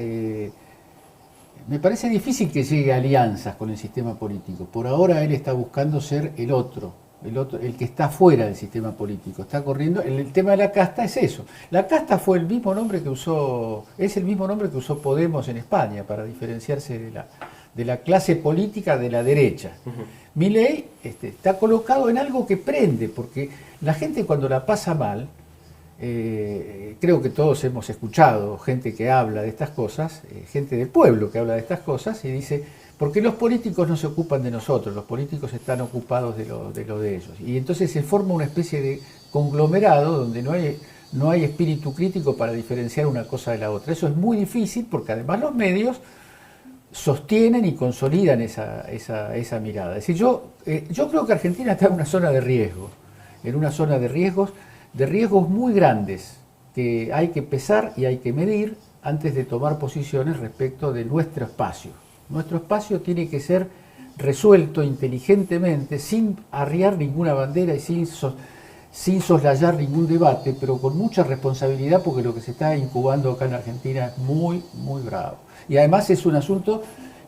Speaker 1: me parece difícil que llegue a alianzas con el sistema político. Por ahora él está buscando ser el otro, el que está fuera del sistema político. Está corriendo. El tema de la casta es eso. La casta fue el mismo nombre que usó, es el mismo nombre que usó Podemos en España para diferenciarse de la clase política de la derecha. Milei está colocado en algo que prende, porque la gente cuando la pasa mal, creo que todos hemos escuchado gente que habla de estas cosas, gente del pueblo que habla de estas cosas y dice, ¿por qué los políticos no se ocupan de nosotros? Los políticos están ocupados de lo de ellos. Y entonces se forma una especie de conglomerado donde no hay espíritu crítico para diferenciar una cosa de la otra. Eso es muy difícil porque además los medios sostienen y consolidan esa mirada. Es decir, yo creo que Argentina está en una zona de riesgo, de riesgos muy grandes que hay que pesar y hay que medir antes de tomar posiciones respecto de nuestro espacio. Nuestro espacio tiene que ser resuelto inteligentemente, sin arriar ninguna bandera y sin soslayar ningún debate, pero con mucha responsabilidad, porque lo que se está incubando acá en Argentina es muy, muy bravo. Y además es un asunto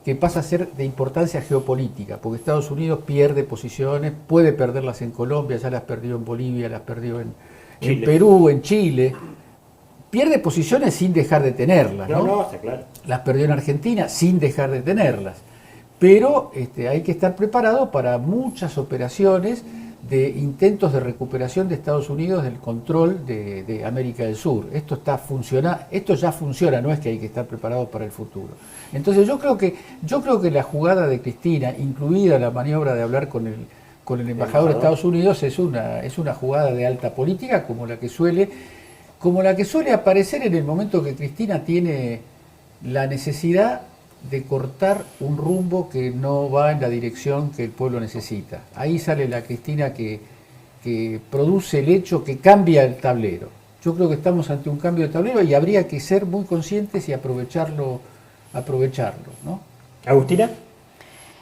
Speaker 1: que pasa a ser de importancia geopolítica, porque Estados Unidos pierde posiciones, puede perderlas en Colombia, ya las perdió en Bolivia, las perdió en Perú, en Chile. Pierde posiciones sin dejar de tenerlas, ¿no?
Speaker 25: No, está claro.
Speaker 1: Las perdió en Argentina sin dejar de tenerlas. Pero hay que estar preparado para muchas operaciones de intentos de recuperación de Estados Unidos del control de América del Sur. Esto ya funciona, no es que hay que estar preparado para el futuro. Entonces yo creo que la jugada de Cristina, incluida la maniobra de hablar con el embajador de Estados Unidos, es una jugada de alta política como la que suele aparecer en el momento que Cristina tiene la necesidad de cortar un rumbo que no va en la dirección que el pueblo necesita. Ahí sale la Cristina que produce el hecho que cambia el tablero. Yo creo que estamos ante un cambio de tablero y habría que ser muy conscientes y aprovecharlo, ¿no?
Speaker 25: ¿Agustina?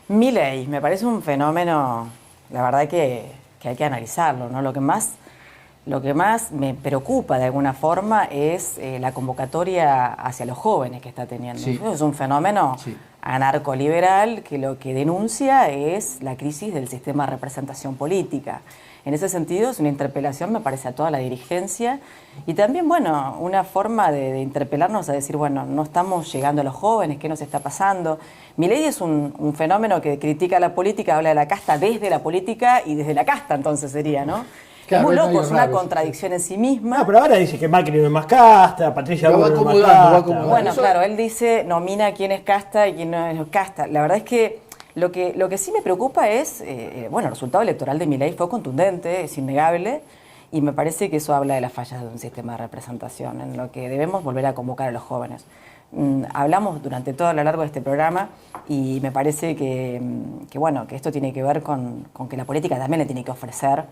Speaker 27: Milei, me parece un fenómeno, la verdad que hay que analizarlo, ¿no? Lo que más me preocupa de alguna forma es la convocatoria hacia los jóvenes que está teniendo.
Speaker 1: Sí.
Speaker 27: Es un fenómeno anarcoliberal que lo que denuncia es la crisis del sistema de representación política. En ese sentido es una interpelación, me parece, a toda la dirigencia y también, bueno, una forma de interpelarnos a decir, bueno, no estamos llegando a los jóvenes, ¿qué nos está pasando? Milei es un fenómeno que critica la política, habla de la casta desde la política y desde la casta, entonces sería, ¿no? Claro, es muy loco, es una contradicción en sí misma.
Speaker 25: No, pero ahora dice que Macri no es más casta, Patricia
Speaker 1: va acomodando.
Speaker 27: Bueno, claro, él dice, nomina quién es casta y quién no es casta. La verdad es que lo que sí me preocupa es, bueno, el resultado electoral de Milei fue contundente, es innegable, y me parece que eso habla de las fallas de un sistema de representación, en lo que debemos volver a convocar a los jóvenes. Hablamos durante todo lo largo de este programa y me parece que esto tiene que ver con que la política también le tiene que ofrecer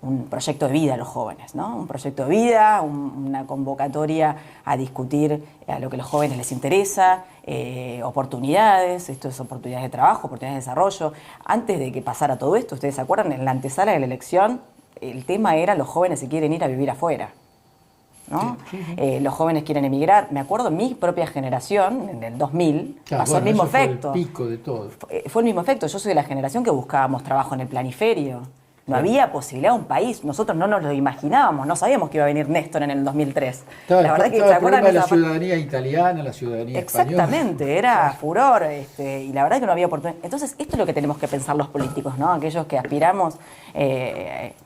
Speaker 27: un proyecto de vida a los jóvenes, ¿no? Un proyecto de vida, una convocatoria a discutir a lo que a los jóvenes les interesa, oportunidades, esto es oportunidades de trabajo, oportunidades de desarrollo. Antes de que pasara todo esto, ¿ustedes se acuerdan? En la antesala de la elección, el tema era los jóvenes se quieren ir a vivir afuera, ¿no? Sí. Los jóvenes quieren emigrar. Me acuerdo, mi propia generación, en el 2000, pasó el mismo efecto.
Speaker 1: Fue el pico de todo.
Speaker 27: Fue el mismo efecto. Yo soy de la generación que buscábamos trabajo en el planiferio. No había posibilidad de un país, nosotros no nos lo imaginábamos, no sabíamos que iba a venir Néstor en el 2003.
Speaker 1: La verdad que se acuerdan de la ciudadanía italiana, la ciudadanía española.
Speaker 27: Exactamente, era furor, y la verdad que no había oportunidad. Entonces, esto es lo que tenemos que pensar los políticos, ¿no? Aquellos que aspiramos,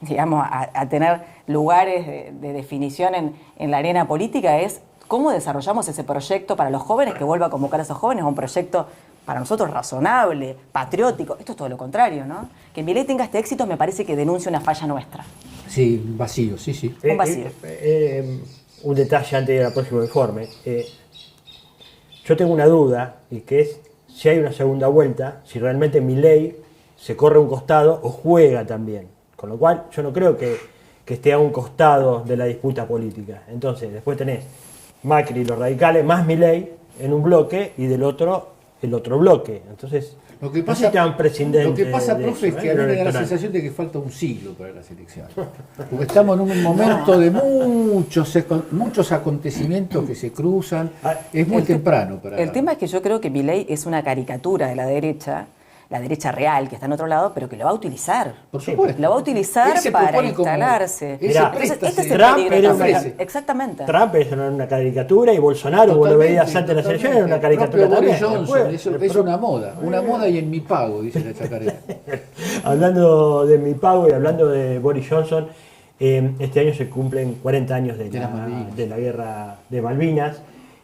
Speaker 27: digamos, a tener lugares de definición en la arena política, es cómo desarrollamos ese proyecto para los jóvenes, que vuelva a convocar a esos jóvenes, un proyecto para nosotros razonable, patriótico. Esto es todo lo contrario, ¿no? Que Milei tenga este éxito me parece que denuncia una falla nuestra.
Speaker 1: Sí, un vacío, sí.
Speaker 27: Un vacío.
Speaker 25: Un detalle antes del próximo informe. Yo tengo una duda, y que es si hay una segunda vuelta, si realmente Milei se corre a un costado o juega también. Con lo cual, yo no creo que esté a un costado de la disputa política. Entonces, después tenés Macri y los radicales, más Milei en un bloque, y del otro, el otro bloque. Entonces,
Speaker 1: Lo que
Speaker 25: no
Speaker 1: pasa,
Speaker 25: sé tan prescindente
Speaker 1: lo que pasa
Speaker 25: de
Speaker 1: profe,
Speaker 25: eso,
Speaker 1: es que a mí me da la
Speaker 25: electoral.
Speaker 1: sensación de que falta un siglo para las elecciones. Porque estamos en un momento de muchos acontecimientos que se cruzan. Es muy temprano para...
Speaker 27: El tema es que yo creo que Milei es una caricatura de la derecha real, que está en otro lado, pero que lo va a utilizar.
Speaker 1: Por supuesto.
Speaker 27: Lo va a utilizar
Speaker 1: Él se
Speaker 27: para
Speaker 1: propone como-
Speaker 27: instalarse.
Speaker 1: Mirá,
Speaker 27: Entonces, este es el
Speaker 25: Trump
Speaker 27: peligro
Speaker 25: era
Speaker 27: también.
Speaker 25: una-
Speaker 27: Exactamente.
Speaker 25: Trump es una caricatura y Bolsonaro, vos lo veías antes de las elecciones, era una caricatura
Speaker 1: Propio
Speaker 25: también.
Speaker 1: Boris Johnson,
Speaker 25: Después,
Speaker 1: es una moda y en mi pago, dice la chacarera.
Speaker 25: hablando de mi pago y hablando de Boris Johnson, este año se cumplen 40 años de la guerra de Malvinas.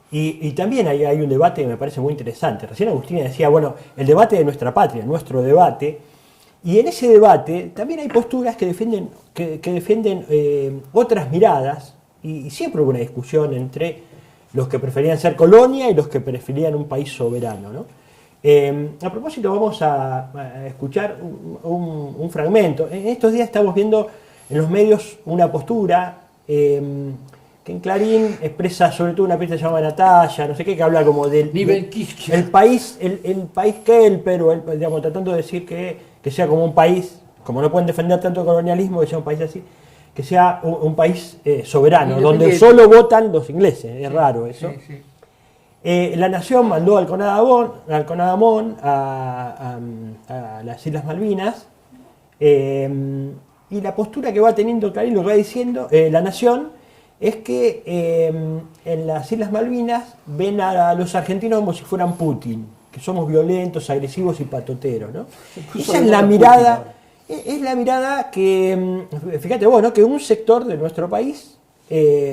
Speaker 25: Y también hay un debate que me parece muy interesante. Recién Agustina decía, bueno, el debate de nuestra patria, nuestro debate. Y en ese debate también hay posturas que defienden, otras miradas. Y siempre hubo una discusión entre los que preferían ser colonia y los que preferían un país soberano, ¿no? A propósito, vamos a escuchar un fragmento. En estos días estamos viendo en los medios una postura que en Clarín expresa sobre todo una pista llamada Natalia, no sé qué, que habla como del el país Kelper, o digamos, tratando de decir que sea como un país, como no pueden defender tanto el colonialismo, que sea un país así, que sea un país soberano, donde solo votan los ingleses. Es raro eso. La Nación mandó al CONADAMON a las Islas Malvinas, y la postura que va teniendo Clarín, lo que va diciendo La Nación, es que en las Islas Malvinas ven a los argentinos como si fueran Putin, que somos violentos, agresivos y patoteros, ¿no? Esa es la mirada, es la mirada que, fíjate vos, ¿no? Que un sector de nuestro país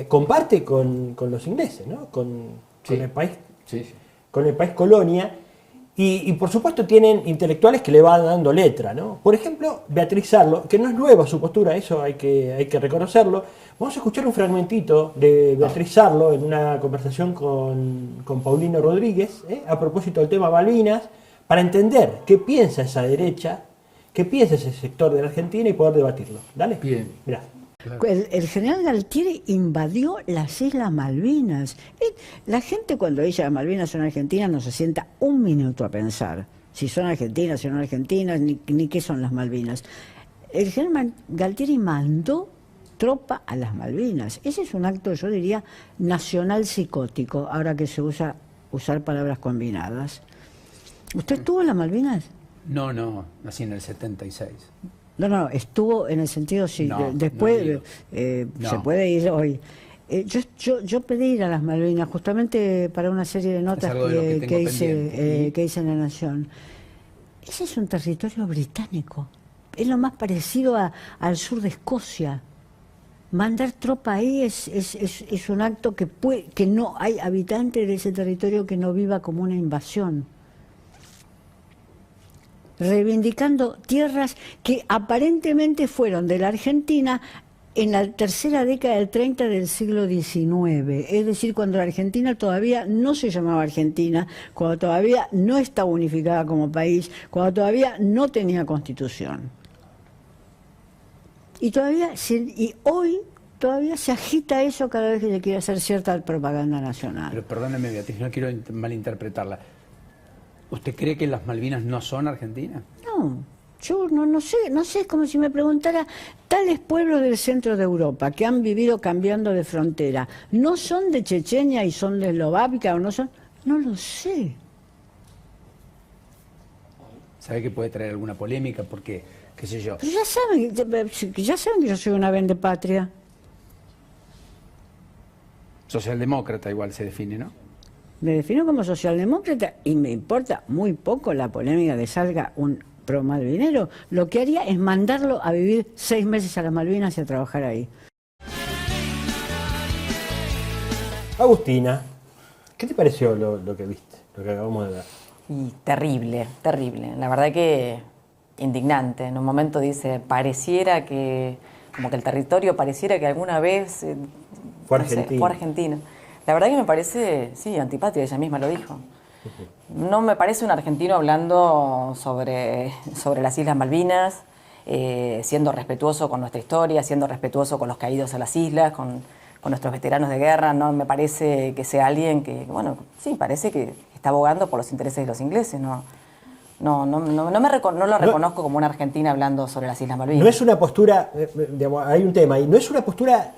Speaker 25: comparte con los ingleses, ¿no? Con el país, con el país colonia. Y por supuesto tienen intelectuales que le van dando letra, ¿no? Por ejemplo, Beatriz Arlo, que no es nueva su postura, eso hay que reconocerlo. Vamos a escuchar un fragmentito de Beatriz Arlo en una conversación con Paulino Rodríguez, a propósito del tema Malvinas, para entender qué piensa esa derecha, qué piensa ese sector de la Argentina y poder debatirlo. ¿Dale?
Speaker 1: Bien.
Speaker 25: Mirá.
Speaker 3: El general Galtieri invadió las Islas Malvinas. La gente cuando dice que Malvinas son argentinas no se sienta un minuto a pensar si son argentinas, si no argentinas, ni qué son las Malvinas. El general Galtieri mandó tropa a las Malvinas. Ese es un acto, yo diría, nacional psicótico, ahora que se usa usar palabras combinadas. ¿Usted estuvo en las Malvinas?
Speaker 5: No, nací en el 76.
Speaker 3: No, estuvo en el sentido, sí, después se puede ir hoy. Yo pedí ir a las Malvinas justamente para una serie de notas que hice en La Nación. Ese es un territorio británico, es lo más parecido al sur de Escocia. Mandar tropa ahí es un acto que no hay habitante de ese territorio que no viva como una invasión. Reivindicando tierras que aparentemente fueron de la Argentina en la tercera década del 30 del siglo XIX, es decir, cuando la Argentina todavía no se llamaba Argentina, cuando todavía no estaba unificada como país, cuando todavía no tenía constitución. Y hoy todavía se agita eso cada vez que se quiere hacer cierta propaganda nacional.
Speaker 5: Pero perdóneme, Beatriz, no quiero malinterpretarla. ¿Usted cree que las Malvinas no son argentinas?
Speaker 3: No, yo no sé, es como si me preguntara, tales pueblos del centro de Europa que han vivido cambiando de frontera, ¿no son de Chechenia y son de Eslovaquia o no son? No lo sé.
Speaker 5: ¿Sabe que puede traer alguna polémica? Porque, qué sé yo...
Speaker 3: Pero ya saben que yo soy una vendepatria.
Speaker 5: Socialdemócrata igual se define, ¿no?
Speaker 3: Me defino como socialdemócrata y me importa muy poco la polémica de salga un pro-malvinero. Lo que haría es mandarlo a vivir 6 meses a las Malvinas y a trabajar ahí.
Speaker 25: Agustina, ¿qué te pareció lo que viste, lo que acabamos de ver?
Speaker 27: Y terrible, terrible. La verdad que indignante. En un momento dice, pareciera que, como que el territorio pareciera que alguna vez
Speaker 25: fue
Speaker 27: argentino. La verdad que me parece, sí, antipatria, ella misma lo dijo. No me parece un argentino hablando sobre las Islas Malvinas, siendo respetuoso con nuestra historia, siendo respetuoso con los caídos a las islas, con nuestros veteranos de guerra. No me parece que sea alguien que, bueno, sí, parece que está abogando por los intereses de los ingleses. No lo reconozco como una argentina hablando sobre las Islas Malvinas.
Speaker 25: No es una postura, digamos, hay un tema, y no es una postura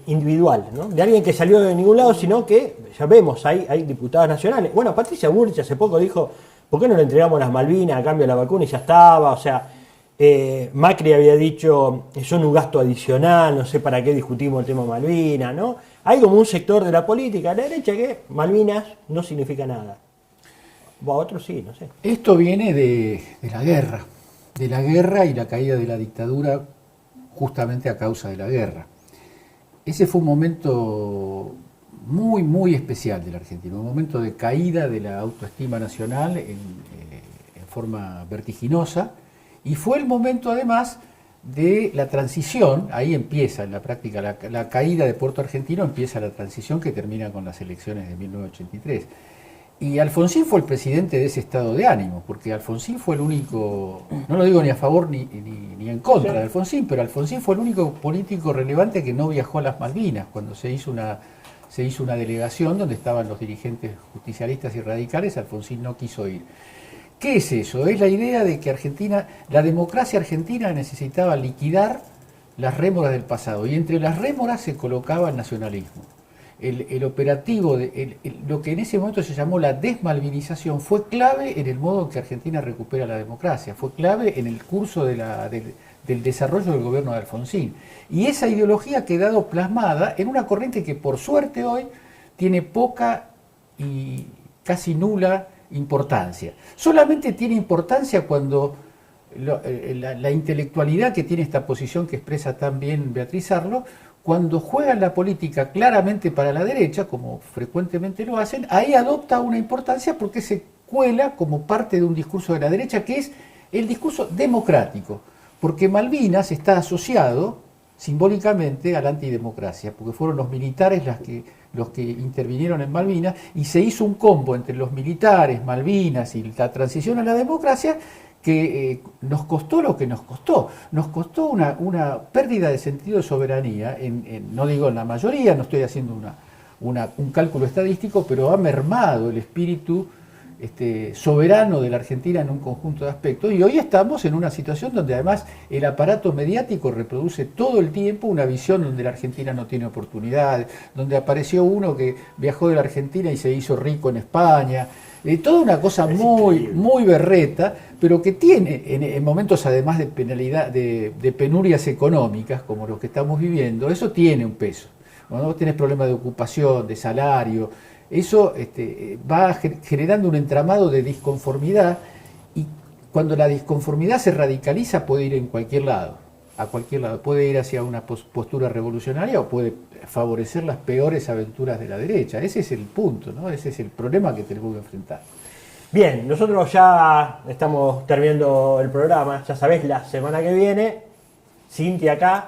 Speaker 25: individual, ¿no? De alguien que salió de ningún lado, sino que, ya vemos, hay diputados nacionales. Bueno, Patricia Bullrich hace poco dijo, ¿por qué no le entregamos las Malvinas a cambio de la vacuna y ya estaba? O sea, Macri había dicho, son un gasto adicional, no sé para qué discutimos el tema Malvinas, ¿no? Hay como un sector de la política a la derecha que Malvinas no significa nada. O a otros sí, no sé.
Speaker 1: Esto viene de la guerra y la caída de la dictadura justamente a causa de la guerra. Ese fue un momento muy, muy especial de la Argentina, un momento de caída de la autoestima nacional en forma vertiginosa, y fue el momento además de la transición. Ahí empieza en la práctica la caída de Puerto Argentino, empieza la transición que termina con las elecciones de 1983. Y Alfonsín fue el presidente de ese estado de ánimo, porque Alfonsín fue el único, no lo digo ni a favor ni en contra de Alfonsín, pero Alfonsín fue el único político relevante que no viajó a las Malvinas cuando se hizo una delegación donde estaban los dirigentes justicialistas y radicales. Alfonsín no quiso ir. ¿Qué es eso? Es la idea de que la democracia argentina necesitaba liquidar las rémoras del pasado, y entre las rémoras se colocaba el nacionalismo. El operativo, lo que en ese momento se llamó la desmalvinización, fue clave en el modo en que Argentina recupera la democracia, fue clave en el curso del desarrollo del gobierno de Alfonsín. Y esa ideología ha quedado plasmada en una corriente que por suerte hoy tiene poca y casi nula importancia. Solamente tiene importancia cuando la intelectualidad que tiene esta posición que expresa tan bien Beatriz Arlo, cuando juegan la política claramente para la derecha, como frecuentemente lo hacen, ahí adopta una importancia porque se cuela como parte de un discurso de la derecha, que es el discurso democrático, porque Malvinas está asociado simbólicamente a la antidemocracia, porque fueron los militares los que intervinieron en Malvinas, y se hizo un combo entre los militares, Malvinas y la transición a la democracia, que nos costó lo que nos costó. Nos costó una pérdida de sentido de soberanía, no digo en la mayoría, no estoy haciendo un cálculo estadístico, pero ha mermado el espíritu soberano de la Argentina en un conjunto de aspectos, y hoy estamos en una situación donde además el aparato mediático reproduce todo el tiempo una visión donde la Argentina no tiene oportunidades, donde apareció uno que viajó de la Argentina y se hizo rico en España. Toda una cosa muy, muy berreta, pero que tiene en momentos además de penalidad, de penurias económicas como los que estamos viviendo, eso tiene un peso. Cuando vos tenés problemas de ocupación, de salario, eso va generando un entramado de disconformidad, y cuando la disconformidad se radicaliza puede ir en cualquier lado, a cualquier lado, puede ir hacia una postura revolucionaria o puede favorecer las peores aventuras de la derecha. Ese es el punto, ¿no? Ese es el problema que tenemos que enfrentar.
Speaker 25: Bien, nosotros ya estamos terminando el programa, ya sabés, la semana que viene, Cintia acá,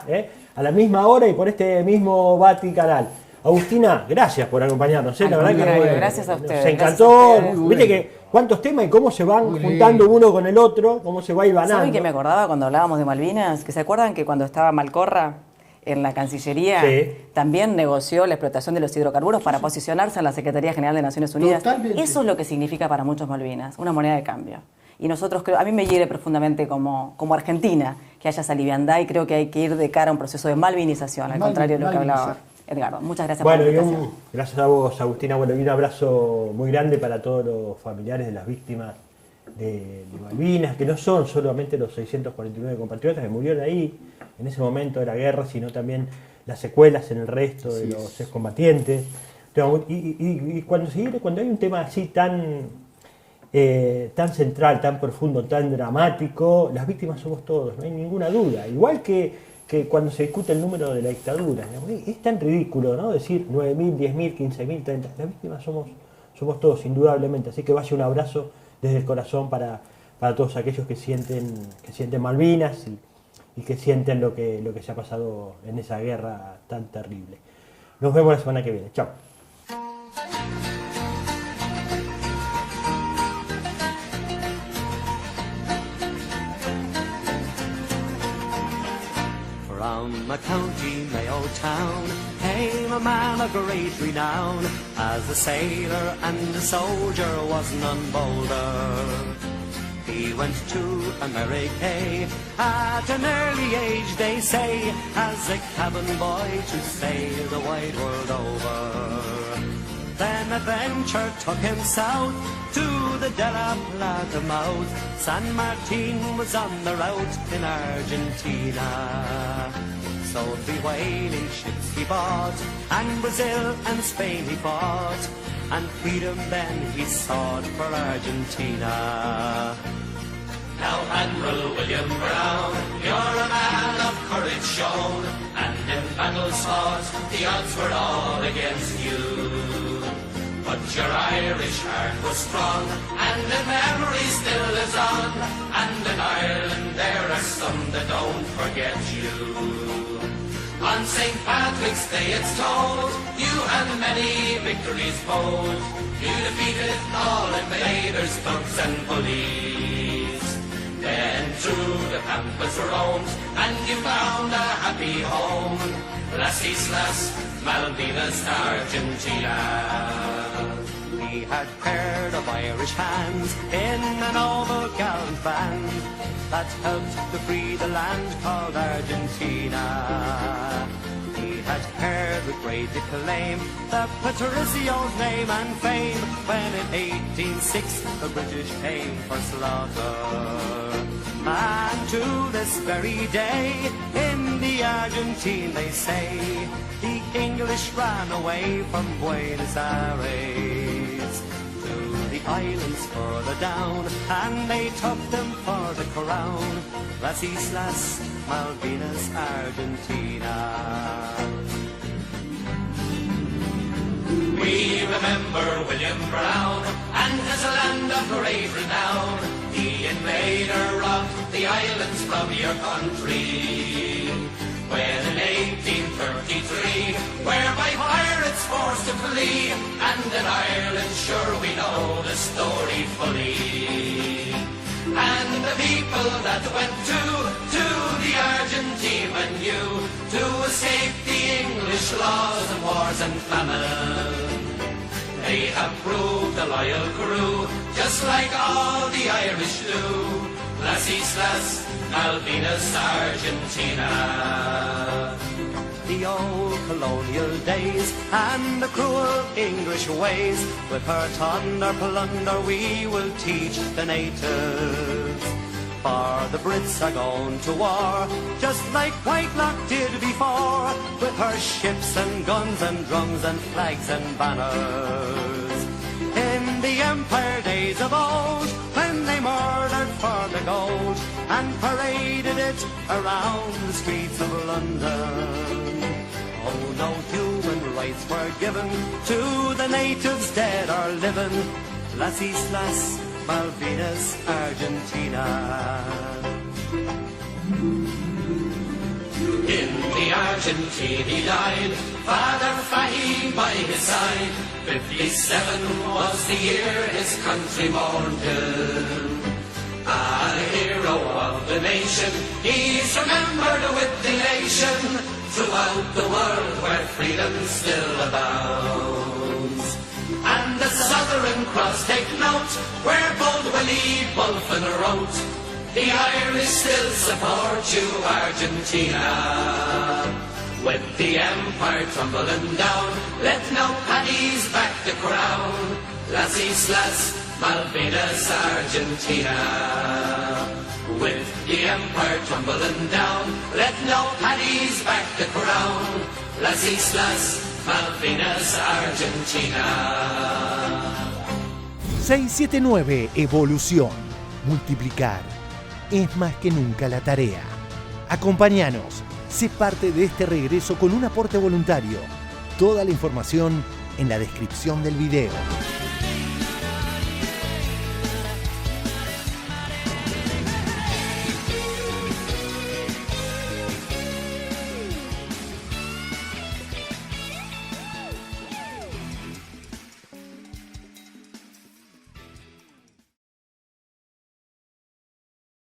Speaker 25: a la misma hora y por este mismo Bati Canal. Agustina, gracias por acompañarnos. La verdad que
Speaker 27: gracias a ustedes.
Speaker 25: Se encantó. Viste que cuántos temas y cómo se van juntando uno con el otro, cómo se va hilvanando.
Speaker 27: ¿Saben que me acordaba cuando hablábamos de Malvinas? Que se acuerdan que cuando estaba Malcorra en la Cancillería, también negoció la explotación de los hidrocarburos para posicionarse en la Secretaría General de Naciones Unidas. Totalmente. Eso es lo que significa para muchos Malvinas, una moneda de cambio. Y nosotros, a mí me hiere profundamente como Argentina que haya esa liviandad, y creo que hay que ir de cara a un proceso de malvinización, al contrario de lo que hablaba Edgardo. Muchas gracias por la invitación.
Speaker 25: Gracias a vos, Agustina. Bueno, y un abrazo muy grande para todos los familiares de las víctimas de Malvinas, que no son solamente los 649 compatriotas que murieron ahí en ese momento de la guerra, sino también las secuelas en el resto de los excombatientes. Y cuando hay un tema así tan central, tan profundo, tan dramático, las víctimas somos todos, no hay ninguna duda. Igual que cuando se discute el número de la dictadura, es tan ridículo, ¿no? Decir 9.000, 10.000, 15.000, 30.000. Las víctimas somos todos, indudablemente. Así que vaya un abrazo desde el corazón para todos aquellos que sienten Malvinas y que sienten lo que se ha pasado en esa guerra tan terrible. Nos vemos la semana que viene. Chao.
Speaker 8: From a county Mayo town came a man of great renown. As a sailor and a soldier was none bolder. He went to America at an early age, they say, as a cabin boy to sail the wide world over. Then adventure took him south to the De La Plata mouth. San Martin was on the route in Argentina. So the whaling ships he bought, and Brazil and Spain he fought, and freedom then he sought for Argentina. Now Admiral William Brown, you're a man of courage shown, and in battles fought, the odds were all against you. But your Irish heart was strong, and the memory still lives on, and in Ireland there are some that don't forget you. On St. Patrick's Day it's told, you had many victories bold. You defeated all invaders, thugs and bullies. Then through the Pampas roamed, and you found a happy home. Las Islas Malvinas, Argentina. We had paired of Irish hands in a noble gallant band that helped to free the land called Argentina. We had paired with great acclaim the Patricio's name and fame when in 1806 the British came for slaughter. And to this very day in the Argentine they say the English ran away from Buenos Aires to the islands further down, and they took them for the crown. Las Islas Malvinas, Argentina. We remember William Brown and his land of great renown. The invader robbed the islands from your country. When in 1833, where by pirates forced to flee, and in Ireland sure we know the story fully. And the people that went to the Argentine and knew to escape the English laws and wars and famine. They have proved a loyal crew, just like all the Irish do. Las Islas Malvinas, Argentina. The old colonial days and the cruel English ways, with her thunder plunder we will teach the natives. For the Brits are going to war, just like Whitelock did before, with her ships and guns and drums and flags and banners. In the Empire days of old, when they murdered for the gold and paraded it around the streets of London. Oh, no human rights were given to the natives dead or living. Las Islas Malvinas, Argentina. In the Argentine he died, Father Fahim by his side. 57 was the year his country mourned him. A hero of the nation, he's remembered with elation throughout the world where freedom still abounds. And the Southern Cross take note, where bold Willie Bulfin wrote, the Irish still support you, Argentina. With the empire tumbling down, let no paddies back the crown. Las Islas Malvinas, Argentina. With the empire tumbling down, let no paddies back the crown. Las Islas Malvinas, Argentina.
Speaker 6: 679 Evolución. Multiplicar es más que nunca la tarea. Acompáñanos. Sé parte de este regreso con un aporte voluntario. Toda la información en la descripción del video.